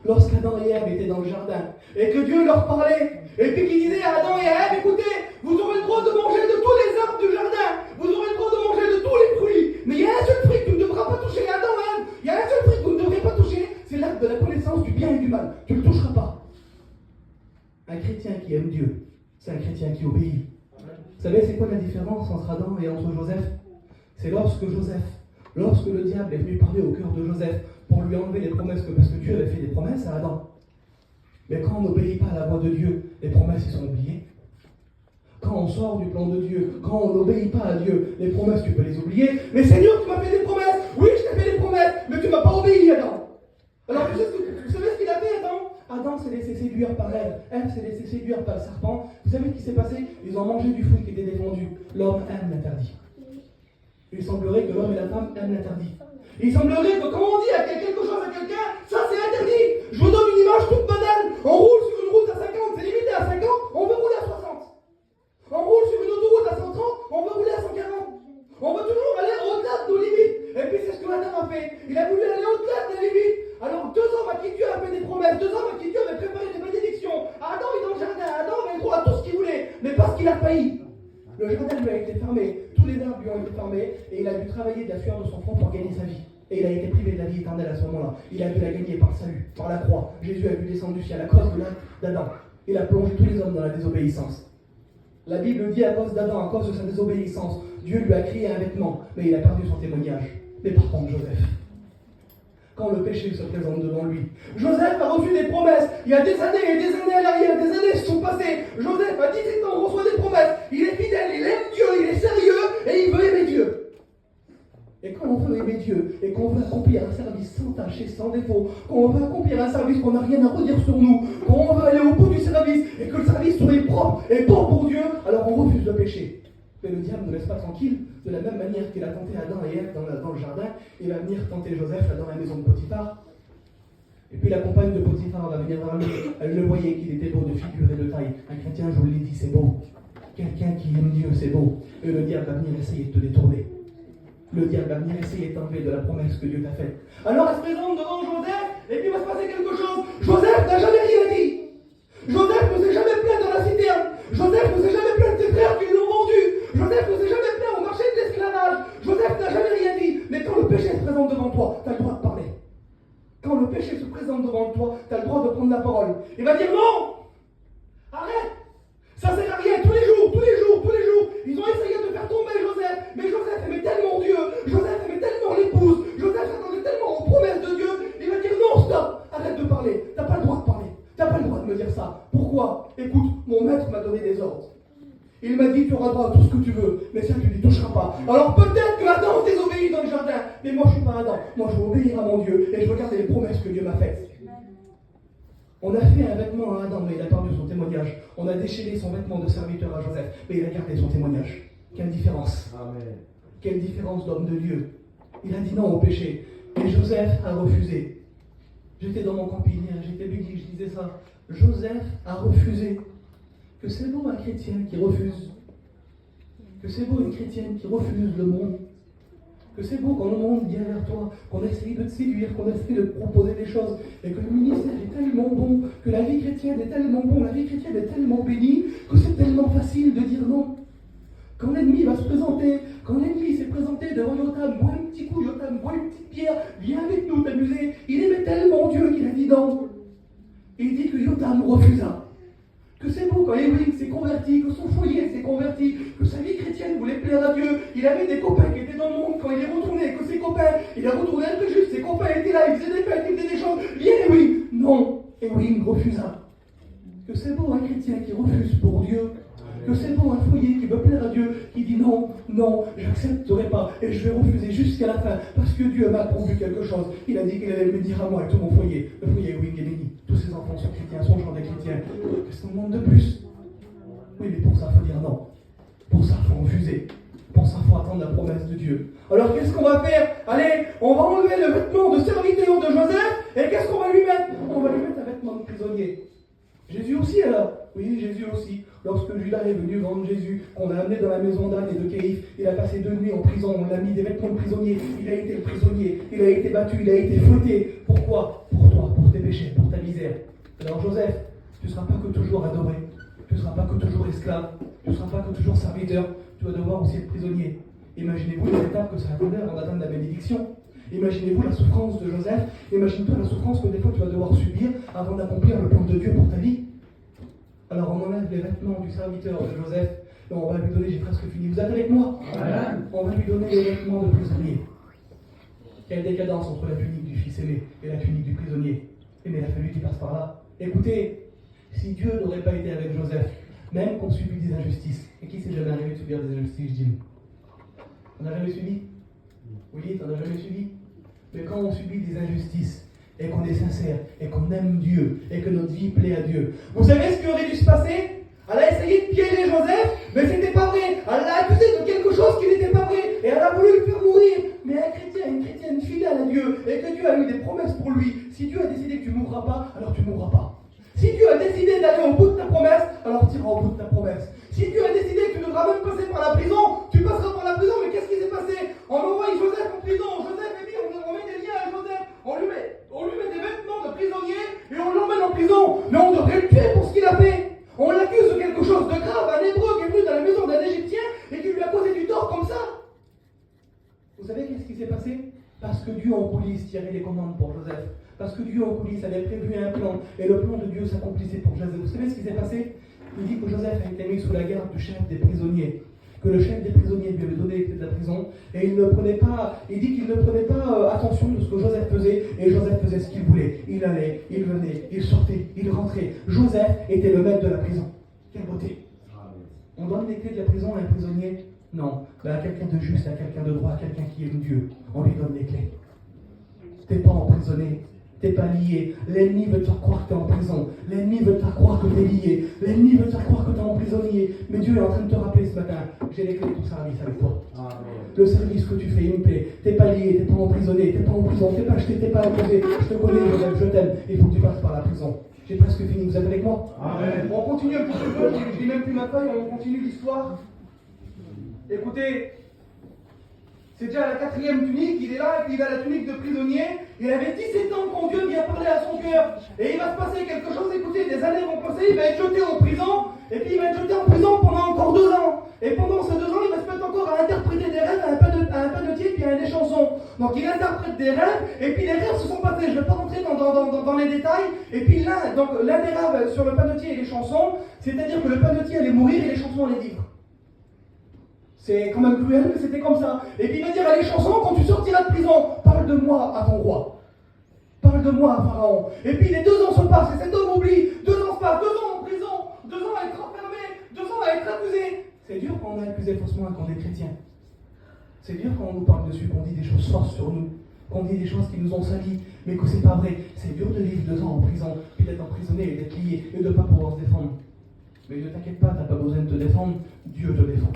Lorsqu'Adam et Ève étaient dans le jardin, et que Dieu leur parlait, et puis qu'il disait à Adam et à Ève, écoutez, vous aurez le droit de manger de tous les arbres du jardin, vous aurez le droit de manger de tous les fruits, mais il y a un seul fruit que tu ne devras pas toucher, Adam et Ève, il y a un seul fruit que vous ne devrez pas toucher, c'est l'arbre de la connaissance du bien et du mal. Tu ne le toucheras pas. Un chrétien qui aime Dieu, c'est un chrétien qui obéit. Vous savez, c'est quoi la différence entre Adam et entre Joseph? C'est lorsque le diable est venu parler au cœur de Joseph pour lui enlever les promesses, parce que Dieu avait fait des promesses à Adam. Mais quand on n'obéit pas à la voix de Dieu, les promesses ils sont oubliées. Quand on sort du plan de Dieu, quand on n'obéit pas à Dieu, les promesses tu peux les oublier. Mais Seigneur, tu m'as fait des promesses. Oui, je t'ai fait des promesses, mais tu ne m'as pas obéi, Adam. Alors vous savez ce qu'il a fait, Adam? Adam s'est laissé séduire par Ève. Ève s'est laissé séduire par le serpent. Vous savez ce qui s'est passé? Ils ont mangé du fruit qui était défendu. L'homme aime l'interdit. Il semblerait que l'homme et la femme aiment l'interdit. Il semblerait que quand on dit quelque chose à quelqu'un, ça c'est interdit. Je vous donne une image toute banale. On roule sur une route à 50, c'est limité à 50, on veut rouler à 60. On roule sur une autoroute à 130, on veut rouler à 140. On veut toujours aller au-delà de nos limites. Et puis c'est ce que Adam a fait. Il a voulu aller au-delà de la limite. Alors 2 hommes à qui Dieu a fait des promesses, 2 hommes à qui Dieu avait préparé des bénédictions. Adam est dans le jardin, Adam avait le droit à tout ce qu'il voulait, mais parce qu'il a failli. Le jardin lui a été fermé, tous les arbres lui ont été fermés, et il a dû travailler de la sueur de son front pour gagner sa vie. Et il a été privé de la vie éternelle à ce moment-là. Il a dû la gagner par le salut, par la croix. Jésus a dû descendre du ciel à cause de l'acte d'Adam. Il a plongé tous les hommes dans la désobéissance. La Bible dit à cause d'Adam, à cause de sa désobéissance, Dieu lui a créé un vêtement, mais il a perdu son témoignage. Mais par contre, Joseph, quand le péché se présente devant lui, Joseph a reçu des promesses. Il y a des années et des années à l'arrière, des années se sont passées. Joseph a 18 ans, reçoit des promesses. Il est fidèle, il aime Dieu, il est sérieux et il veut aimer Dieu. Et quand on veut aimer Dieu et qu'on veut accomplir un service sans tâche et sans défaut, qu'on veut accomplir un service qu'on n'a rien à redire sur nous, qu'on veut aller au bout du service et que le service soit propre et bon pour Dieu, alors on refuse le péché. Mais le diable ne laisse pas tranquille. De la même manière qu'il a tenté Adam et Ève dans le jardin, il va venir tenter Joseph dans la maison de Potiphar. Et puis la compagne de Potiphar va venir vers lui. Elle le voyait qu'il était beau de figure et de taille. Un chrétien, je vous l'ai dit, c'est beau. Quelqu'un qui aime Dieu, c'est beau. Et le diable va venir essayer de te détourner. Le diable va venir essayer de t'enlever de la promesse que Dieu t'a faite. Alors elle se présente devant Joseph, et puis il va se passer quelque chose. Joseph n'a jamais rien dit. Joseph ne s'est jamais plaint dans la citerne. Joseph ne s'est jamais plaint de ses frères qui l'ont vendu. Joseph ne s'est jamais plaint au marché de l'esclavage. Joseph n'a jamais rien dit. Mais quand le péché se présente devant toi, tu as le droit de parler. Quand le péché se présente devant toi, tu as le droit de prendre la parole. Il va dire non. Arrête. Ça sert à rien. Tous les jours. Ils ont essayé de faire tomber Joseph. Mais Joseph aimait tellement Dieu. Joseph aimait tellement l'épouse. Joseph attendait tellement aux promesses de Dieu. Il va dire non, stop. Arrête de parler. Tu n'as pas le droit de parler. Tu n'as pas le droit de me dire ça. Pourquoi? Écoute, mon maître m'a donné des ordres. Il m'a dit tu auras droit à tout ce que tu veux, mais ça tu n'y toucheras pas. Alors peut-être que Adam désobéit dans le jardin, mais moi je suis pas Adam. Moi je veux obéir à mon Dieu et je veux garder les promesses que Dieu m'a faites. On a fait un vêtement à Adam, mais il a perdu son témoignage. On a déchiré son vêtement de serviteur à Joseph, mais il a gardé son témoignage. Quelle différence. Amen. Quelle différence d'homme de Dieu. Il a dit non au péché, et Joseph a refusé. J'étais dans mon camping hier, j'étais béni, je disais ça. Joseph a refusé. Que c'est beau un chrétien qui refuse. Que c'est beau une chrétienne qui refuse le monde. Que c'est beau quand le monde vient vers toi, qu'on essaye de te séduire, qu'on essaye de te proposer des choses, et que le ministère est tellement bon, que la vie chrétienne est tellement bon, la vie chrétienne est tellement bénie, que c'est tellement facile de dire non. Quand l'ennemi va se présenter, quand l'ennemi s'est présenté devant Yotam, bois un petit coup, Yotam, bois une petite pierre, viens avec nous t'amuser, il aimait tellement Dieu qu'il a dit non. Et il dit que Yotam refusa. Que c'est beau quand Ewing s'est converti, que son foyer s'est converti, que sa vie chrétienne voulait plaire à Dieu. Il avait des copains qui étaient dans le monde quand il est retourné, que ses copains, il a retourné un peu juste, ses copains étaient là, ils faisaient des fêtes, ils faisaient des choses. Viens Ewing. Non, Ewing refusa. Que c'est beau un chrétien qui refuse pour Dieu. Que c'est beau un foyer qui veut plaire à Dieu, qui dit non, non, j'accepterai pas et je vais refuser jusqu'à la fin parce que Dieu m'a pourvu quelque chose. Il a dit qu'il allait me dire à moi et tout mon foyer. Le foyer, oui, est béni. Tous ses enfants sont chrétiens, son genre des chrétiens. Qu'est-ce qu'on demande de plus? Oui, mais pour ça, il faut dire non. Pour ça, il faut refuser. Pour ça, il faut attendre la promesse de Dieu. Alors, qu'est-ce qu'on va faire? Allez, on va enlever le vêtement de serviteur de Joseph et qu'est-ce qu'on va lui mettre? On va lui mettre un vêtement de prisonnier. Jésus aussi, alors? Oui, Jésus aussi. Lorsque Judas est venu vendre Jésus, qu'on a amené dans la maison d'Anne et de Kéif, il a passé 2 nuits en prison, on l'a mis des vêtements de prisonnier, il a été le prisonnier, il a été battu, il a été fouetté. Pourquoi? Pour toi, pour tes péchés, pour ta misère. Alors Joseph, tu ne seras pas que toujours adoré, tu ne seras pas que toujours esclave, tu ne seras pas que toujours serviteur, tu vas devoir aussi être prisonnier. Imaginez-vous les étapes que ça attendait avant d'atteindre la bénédiction. Imaginez-vous la souffrance de Joseph, imagine-toi la souffrance que des fois tu vas devoir subir avant d'accomplir le plan de Dieu pour ta vie. Alors on enlève les vêtements du serviteur de Joseph, et on va lui donner, j'ai presque fini, vous êtes avec moi? Amen. On va lui donner les vêtements de prisonnier. Quelle décadence entre la tunique du fils aimé et la tunique du prisonnier. Mais il a fallu qu'il passe par là. Écoutez, si Dieu n'aurait pas été avec Joseph, même qu'on subit des injustices, et qui s'est jamais arrivé de subir des injustices, Jim? On n'a jamais subi? Oui, on n'a jamais subi? Mais quand on subit des injustices, et qu'on est sincère, et qu'on aime Dieu, et que notre vie plaît à Dieu. Vous savez ce qui aurait dû se passer? Elle a essayé de piéger Joseph, mais c'était pas vrai. Elle l'a accusé de quelque chose qui n'était pas vrai, et elle a voulu le faire mourir. Mais un chrétien, une chrétienne fidèle à Dieu, et que Dieu a eu des promesses pour lui, si Dieu a décidé que tu ne mourras pas, alors tu ne mourras pas. Si Dieu a décidé d'aller au bout de ta promesse, alors tu iras au bout de ta promesse. Si Dieu a décidé que tu devras même passer par la prison, tu passeras par la prison, mais qu'est-ce qui s'est passé? On envoie Joseph en prison, Joseph est dit, on met des liens à Joseph, on lui met des vêtements de prisonnier et on l'emmène en prison. Mais on devrait le tuer pour ce qu'il a fait. On l'accuse de quelque chose de grave, un hébreu qui est venu dans la maison d'un Égyptien et qui lui a causé du tort comme ça. Vous savez qu'est-ce qui s'est passé? Parce que Dieu en coulisses tirait les commandes pour Joseph. Parce que Dieu en coulisses avait prévu un plan et le plan de Dieu s'accomplissait pour Joseph. Vous savez ce qui s'est passé? Il dit que Joseph a été mis sous la garde du chef des prisonniers. Que le chef des prisonniers lui avait donné les clés de la prison et il dit qu'il ne prenait pas attention de ce que Joseph faisait et Joseph faisait ce qu'il voulait. Il allait, il venait, il sortait, il rentrait. Joseph était le maître de la prison. Quelle beauté! On donne les clés de la prison à un prisonnier? Non, à quelqu'un de juste, à quelqu'un de droit, à quelqu'un qui aime Dieu. On lui donne les clés. T'es pas emprisonné. T'es pas lié. L'ennemi veut te faire croire que t'es en prison. L'ennemi veut te faire croire que t'es lié. L'ennemi veut te faire croire que t'es emprisonné. Mais Dieu est en train de te rappeler ce matin, j'ai les clés de ton service avec toi. Amen. Le service que tu fais, il me plaît. T'es pas lié, t'es pas emprisonné, t'es pas en prison, t'es pas acheté, t'es pas imposé. Je te connais, je t'aime. Il faut que tu passes par la prison. J'ai presque fini, vous êtes avec moi? Amen. On continue un petit peu, je lis même plus ma feuille, on continue l'histoire. Écoutez, c'est déjà la 4e tunique, il est là, et puis il a la tunique de prisonnier. Il avait 17 ans quand Dieu vient parler à son cœur. Et il va se passer quelque chose, écoutez, des années vont passer, il va être jeté en prison, et puis il va être jeté en prison pendant encore 2 ans. Et pendant ces 2 ans, il va se mettre encore à interpréter des rêves à un panetier puis à des chansons. Donc il interprète des rêves, et puis les rêves se sont passés. Je ne vais pas rentrer dans les détails. Et puis l'un des rêves sur le panetier et les chansons, c'est-à-dire que le panetier allait mourir et les chansons allaient vivre. C'est quand même cruel, mais c'était comme ça. Et puis il va dire à les chansons, quand tu sortiras de prison, parle de moi à ton roi. Parle de moi à Pharaon. Et puis les 2 ans se passent, et cet homme oublie. 2 ans se passent, 2 ans en prison, 2 ans à être enfermé, 2 ans à être accusé. C'est dur quand on est accusé faussement et qu'on est chrétien. C'est dur quand on nous parle dessus, qu'on dit des choses fausses sur nous, qu'on dit des choses qui nous ont salis, mais que c'est pas vrai. C'est dur de vivre 2 ans en prison, puis d'être emprisonné et d'être lié, et de ne pas pouvoir se défendre. Mais ne t'inquiète pas, tu n'as pas besoin de te défendre, Dieu te défend.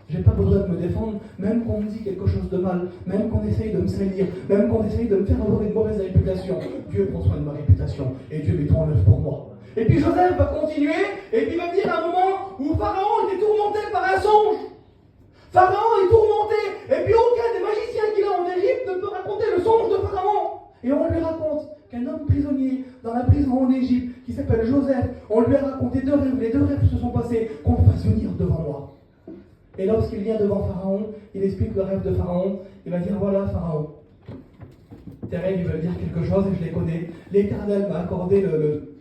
J'ai pas besoin de me défendre, même qu'on me dit quelque chose de mal, même qu'on essaye de me salir, même qu'on essaye de me faire avoir une mauvaise réputation. Dieu prend soin de ma réputation, et Dieu met tout en œuvre pour moi. Et puis Joseph va continuer, et puis il va venir un moment où Pharaon était tourmenté par un songe. Pharaon est tourmenté, et puis aucun Et on lui raconte qu'un homme prisonnier dans la prison en Égypte, qui s'appelle Joseph, on lui a raconté 2 rêves. Les 2 rêves se sont passés, qu'on le fasse venir devant moi. Et lorsqu'il vient devant Pharaon, il explique le rêve de Pharaon. Il va dire, voilà Pharaon, tes rêves, ils veulent dire quelque chose et je les connais. L'Éternel m'a accordé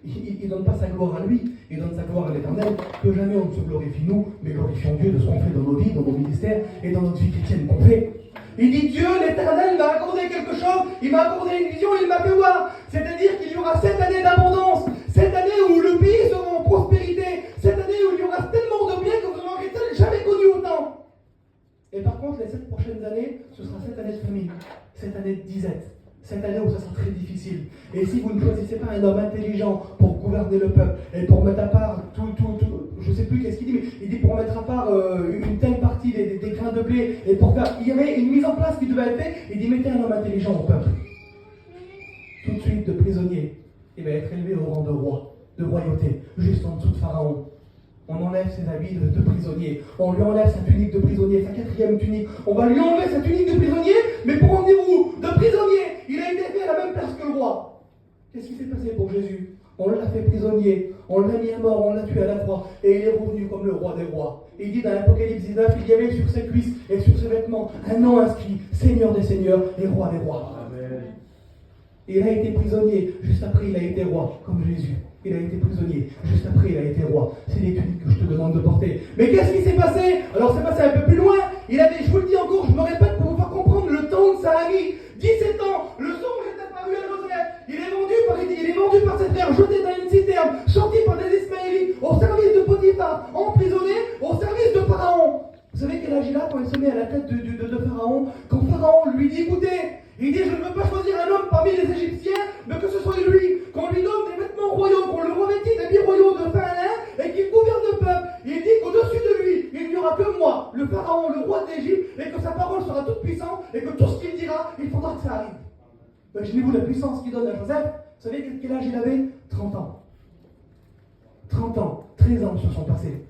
il ne donne pas sa gloire à lui, il donne sa gloire à l'Éternel. Que jamais on ne se glorifie nous, mais glorifions Dieu de ce qu'on fait dans nos vies, dans nos ministères et dans notre vie chrétienne qu'on fait. Il dit Dieu, l'Éternel m'a accordé quelque chose, il m'a accordé une vision, il m'a fait voir. C'est-à-dire qu'il y aura 7 années d'abondance, 7 années où le pays sera en prospérité, 7 années où il y aura tellement de biens que vous n'en aurez jamais connu autant. Et par contre, les 7 prochaines années, ce sera 7 années de famine, 7 années de disette. Cette année où ça sera très difficile. Et si vous ne choisissez pas un homme intelligent pour gouverner le peuple et pour mettre à part je ne sais plus qu'est-ce qu'il dit, mais il dit pour mettre à part une telle partie des grains de blé et pour faire, il y avait une mise en place qui devait être faite. Il dit mettez un homme intelligent au peuple. Tout de suite de prisonnier, il va être élevé au rang de roi, de royauté, juste en dessous de Pharaon. On enlève ses habits de prisonnier, on lui enlève sa tunique de prisonnier, sa 4e tunique, on va lui enlever sa tunique de prisonnier, mais pour en venir où? De prisonnier, il a été fait à la même place que le roi. Qu'est-ce qui s'est passé pour Jésus? On l'a fait prisonnier, on l'a mis à mort, on l'a tué à la croix, et il est revenu comme le roi des rois. Et il dit dans l'Apocalypse 19, il y avait sur ses cuisses et sur ses vêtements un nom inscrit, Seigneur des seigneurs et roi des rois. Amen. Et il a été prisonnier, juste après il a été roi, comme Jésus. Il a été prisonnier, juste après il a été roi. C'est les tuniques que je te demande de porter. Mais qu'est-ce qui s'est passé? Alors c'est passé un peu plus loin. Il avait, je vous le dis encore, je me répète pour vous faire comprendre le temps de sa vie. 17 ans, le songe est apparu à Joseph. Il est vendu par ses frères, jeté dans une citerne, sorti par des Ismaélites, au service de Potiphar, emprisonné, au service de Pharaon. Vous savez quel âge il a quand il se met à la tête de Pharaon? Quand Pharaon lui dit, écoutez, il dit, je ne veux pas choisir un homme parmi les Égyptiens, mais que ce soit lui, qu'on lui donne des vêtements royaux, qu'on le revêtisse d'habits royaux de fin lin, et qu'il gouverne le peuple. Il dit qu'au-dessus de lui, il n'y aura que moi, le Pharaon, le roi d'Égypte, et que sa parole sera toute puissante, et que tout ce qu'il dira, il faudra que ça arrive. Imaginez-vous la puissance qu'il donne à Joseph. Vous savez quel âge il avait? 30 ans. 30 ans, 13 ans se sont passés.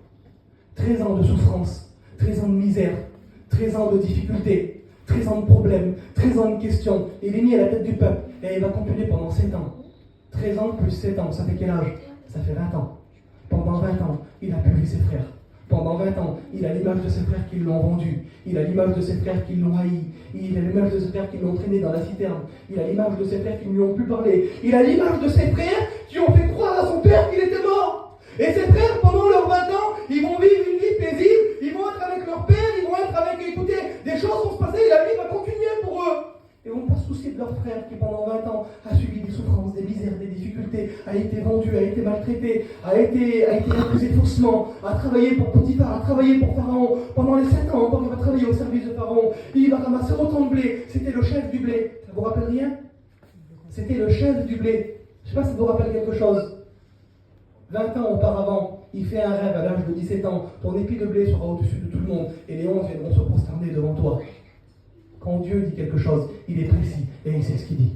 13 ans de souffrance, 13 ans de misère, 13 ans de difficultés, 13 ans de problèmes, 13 ans de questions. Il est mis à la tête du peuple et il va continuer pendant 7 ans. 13 ans plus 7 ans, ça fait quel âge? Ça fait 20 ans. Pendant 20 ans, il a purgé ses frères. Pendant 20 ans, il a l'image de ses frères qui l'ont vendu. Il a l'image de ses frères qui l'ont haï. Il a l'image de ses frères qui l'ont traîné dans la citerne. Il a l'image de ses frères qui ne lui ont plus parlé. Il a l'image de ses frères qui ont fait croire à son père qu'il était mort. Et ses frères, pendant leurs 20 ans, ils vont vivre une vie paisible. Ils vont être avec leur père. Ils vont être avec, écoutez, des choses vont se passer et la vie va continuer pour eux. Et on ne va pas se soucier de leur frère qui, pendant 20 ans, a subi des souffrances, des misères, des difficultés, a été vendu, a été maltraité, a été accusé faussement, a travaillé pour Potiphar, a travaillé pour Pharaon. Pendant les 7 ans, encore, il va travailler au service de Pharaon. Il va ramasser autant de blé. C'était le chef du blé. Ça vous rappelle rien? C'était le chef du blé. Je ne sais pas si ça vous rappelle quelque chose. 20 ans auparavant, il fait un rêve à l'âge de 17 ans. Ton épi de blé sera au-dessus de tout le monde et les 11 viendront se prosterner devant toi. Quand Dieu dit quelque chose, il est précis et il sait ce qu'il dit.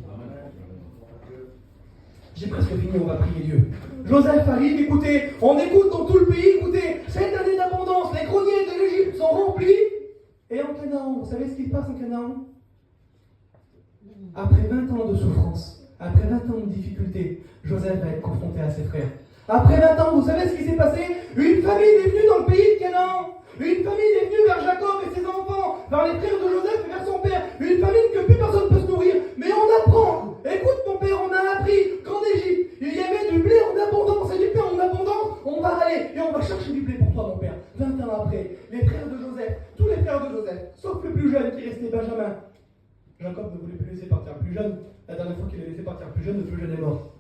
J'ai presque fini, on va prier Dieu. Joseph arrive, écoutez, on écoute dans tout le pays, écoutez, cette année d'abondance, les greniers de l'Égypte sont remplis. Et en Canaan, vous savez ce qui se passe en Canaan? Après 20 ans de souffrance, après 20 ans de difficultés, Joseph va être confronté à ses frères. Après 20 ans, vous savez ce qui s'est passé? Une famille est venue dans le pays de Canaan. Une famille est venue vers Jacob et ses enfants, vers les frères de Joseph et vers son père. Une famille que plus personne ne peut se nourrir. Mais on apprend. Écoute mon père, on a appris qu'en Égypte, il y avait du blé en abondance et du pain en abondance. On va aller et on va chercher du blé pour toi mon père. 20 ans après, les frères de Joseph, tous les frères de Joseph, sauf le plus jeune qui restait Benjamin. Jacob ne voulait plus laisser partir le plus jeune. La dernière fois qu'il a laissé partir le plus jeune est mort.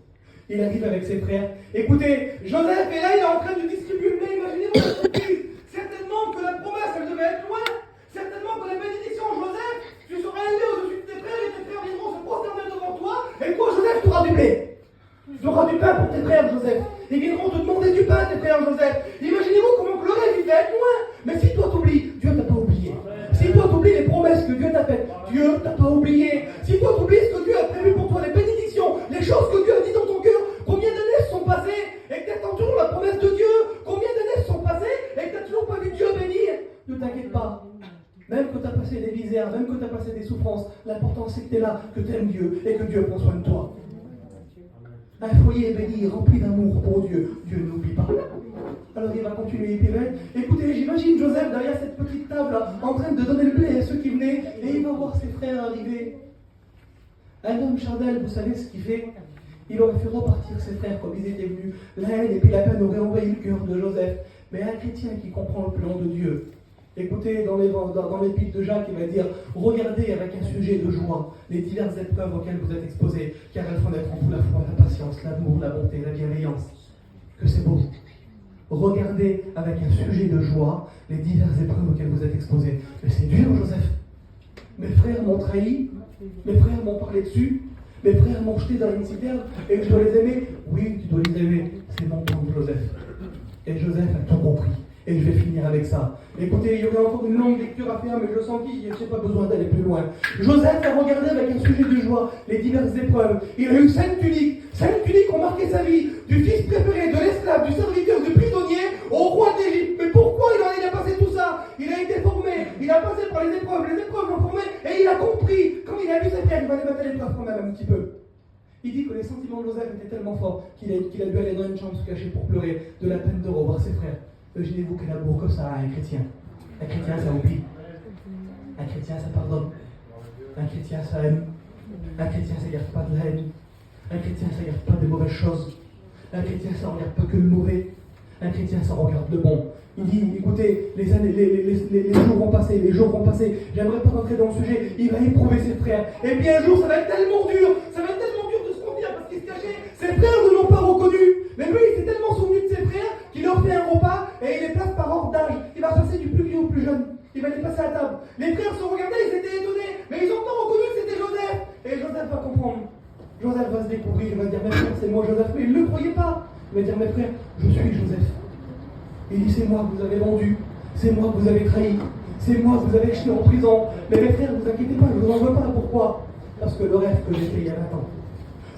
Il arrive avec ses frères. Écoutez, Joseph est là, il est en train de distribuer le blé. Imaginez-vous la surprise. Certainement que la promesse, elle devait être loin. Certainement que la bénédiction, Joseph, tu seras élevé au-dessus de tes frères et tes frères viendront se prosterner devant toi. Et toi, Joseph, tu auras du blé. Tu auras du pain pour tes frères, Joseph. Ils viendront te demander du pain, tes frères, Joseph. Imaginez-vous comment que le rêve, il va être loin. Mais si toi t'oublies, Dieu t'a pas oublié. Si toi t'oublies les promesses que Dieu t'a faites, Dieu t'a pas oublié. Si toi t'oublies ce que Dieu a prévu pour toi, les bénédictions, les choses que Dieu a dit dans ton cœur, combien d'années se sont passées et que tu attends toujours la promesse de Dieu? Combien d'années se sont passées et que tu n'as toujours pas vu Dieu bénir? Ne t'inquiète pas. Même quand tu as passé des misères, même quand tu as passé des souffrances, l'important c'est que tu es là, que tu aimes Dieu et que Dieu prend soin de toi. Un foyer béni, rempli d'amour pour Dieu, Dieu ne l'oublie pas. Alors il va continuer, il va être... Écoutez, j'imagine Joseph derrière cette petite table là, en train de donner le blé à ceux qui venaient, et il va voir ses frères arriver. Un homme charnel, vous savez ce qu'il fait? Il aurait fait repartir ses frères comme ils étaient venus. La haine et puis la peine auraient envahi le cœur de Joseph. Mais un chrétien qui comprend le plan de Dieu, écoutez, dans l'épître de Jacques, il va dire, regardez avec un sujet de joie les diverses épreuves auxquelles vous êtes exposés, car elles font naître en vous la foi, la patience, l'amour, la bonté, la bienveillance. Que c'est beau. Regardez avec un sujet de joie les diverses épreuves auxquelles vous êtes exposés. Mais c'est dur, Joseph. Mes frères m'ont trahi, mes frères m'ont parlé dessus, mes frères m'ont jeté dans une citerne, et je dois les aimer. Oui, tu dois les aimer. C'est mon plan, Joseph. Et Joseph a tout compris. Et je vais finir avec ça. Écoutez, il y aurait encore une longue lecture à faire, mais je sens qu'il n'y a pas besoin d'aller plus loin. Joseph a regardé avec un sujet de joie les diverses épreuves. Il a eu 5 tuniques. 5 tuniques ont marqué sa vie. Du fils préféré, de l'esclave, du serviteur, du prisonnier, au roi d'Égypte. Mais pourquoi il a passé tout ça? Il a été formé. Il a passé par les épreuves l'ont formé. Et il a compris. Quand il a vu sa pierre, il va les mettre à l'épreuve quand même un petit peu. Il dit que les sentiments de Joseph étaient tellement forts qu'il a dû aller dans une chambre se cacher pour pleurer de la peine de revoir ses frères. Imaginez-vous quel amour que ça a un chrétien. Un chrétien, ça oublie. Un chrétien, ça pardonne. Un chrétien, ça aime. Un chrétien, ça ne garde pas de la haine. Un chrétien, ça ne garde pas des mauvaises choses. Un chrétien, ça ne regarde pas que le mauvais. Un chrétien, ça regarde le bon. Il dit, écoutez, les jours vont passer, les jours vont passer. J'aimerais pas rentrer dans le sujet. Il va éprouver ses frères. Et puis un jour, ça va être tellement dur. Ça va être tellement dur de se confier parce qu'il se cachait. Ses frères ne l'ont pas reconnu. Mais lui, il s'est tellement souvenu de ses frères qu'il leur fait un repas et il les place par ordre d'âge. Il va passer du plus vieux au plus jeune. Il va les passer à table. Les frères se regardaient, ils étaient étonnés. Mais ils ont pas reconnu que c'était Joseph. Et Joseph va comprendre. Joseph va se découvrir. Il va dire, mes frères, c'est moi Joseph. Mais il ne le croyait pas. Il va dire, mes frères, je suis Joseph. Il dit, c'est moi que vous avez vendu, c'est moi que vous avez trahi, c'est moi que vous avez jeté en prison. Mais mes frères, ne vous inquiétez pas, je ne vous en veux pas. Pourquoi? Parce que le rêve que j'ai fait il y a 20 ans,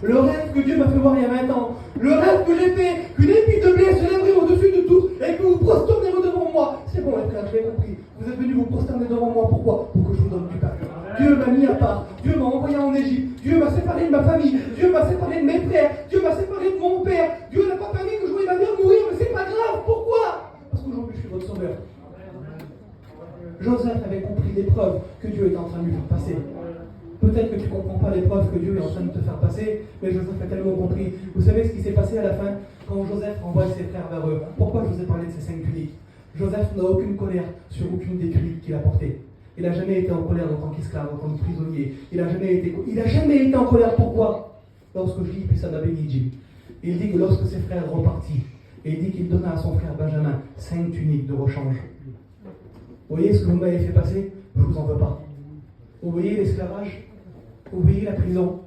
le rêve que Dieu m'a fait voir il y a 20 ans, le rêve que j'ai fait, qu'une épine de blé se lèverait au-dessus de tout et que vous prosternerez devant moi. C'est bon, mes frères, je l'ai compris. Vous êtes venus vous prosterner devant moi. Pourquoi? Pour que je vous donne du pain. Dieu m'a mis à part, Dieu m'a envoyé en Égypte, Dieu m'a séparé de ma famille, Dieu m'a séparé de mes frères, Dieu m'a séparé de mon père, Dieu n'a pas permis que je voie ma mère mourir, mais c'est pas grave. Pourquoi? Parce qu'aujourd'hui je suis votre sauveur. Joseph avait compris l'épreuve que Dieu est en train de lui faire passer. Peut-être que tu ne comprends pas l'épreuve que Dieu est en train de te faire passer, mais Joseph a tellement compris. Vous savez ce qui s'est passé à la fin quand Joseph envoie ses frères vers eux? Pourquoi je vous ai parlé de ces 5 tuniques? Joseph n'a aucune colère sur aucune des tuniques qu'il a portées. Il n'a jamais été en colère en tant qu'esclave, en tant que prisonnier. Il n'a jamais été en colère. Pourquoi? Lorsque je lis, puis ça m'a béni, Jim. Il dit que lorsque ses frères repartirent, et il dit qu'il donna à son frère Benjamin 5 tuniques de rechange. Vous voyez ce que vous m'avez fait passer? Je ne vous en veux pas. Vous voyez l'esclavage? Vous voyez la prison?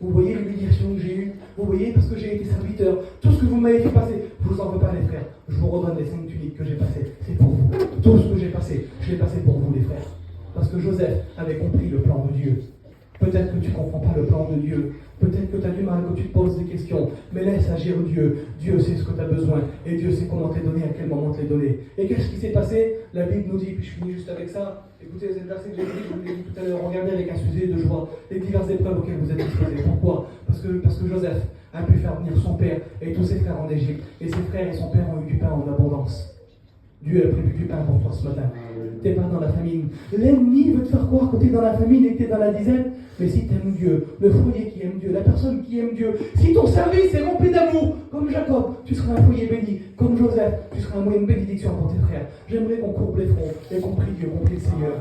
Vous voyez l'humiliation que j'ai eue? Vous voyez parce que j'ai été serviteur? Tout ce que vous m'avez fait passer, je ne vous en veux pas, les frères. Je vous redonne les 5 tuniques que j'ai passées. C'est pour vous. Tout ce que j'ai passé, je l'ai passé pour vous, les frères. Parce que Joseph avait compris le plan de Dieu. Peut-être que tu ne comprends pas le plan de Dieu. Peut-être que tu as du mal, que tu te poses des questions. Mais laisse agir Dieu. Dieu sait ce que tu as besoin. Et Dieu sait comment te les donner, à quel moment te les donner. Et qu'est-ce qui s'est passé? La Bible nous dit, puis je finis juste avec ça. Écoutez, c'est le verset que j'ai dit, je vous l'ai dit tout à l'heure. Regardez avec un sujet de joie les diverses épreuves auxquelles vous êtes exposés. Pourquoi? Parce que Joseph a pu faire venir son père et tous ses frères en Égypte. Et ses frères et son père ont eu du pain en abondance. Dieu a prévu du pain pour toi ce matin. Tu n'es pas dans la famine. L'ennemi veut te faire croire que tu es dans la famine et que tu es dans la dizaine. Mais si tu aimes Dieu, le foyer qui aime Dieu, la personne qui aime Dieu, si ton service est rempli d'amour, comme Jacob, tu seras un foyer béni. Comme Joseph, tu seras un moyen de bénédiction pour tes frères. J'aimerais qu'on courbe les fronts et qu'on prie Dieu, qu'on prie le Seigneur.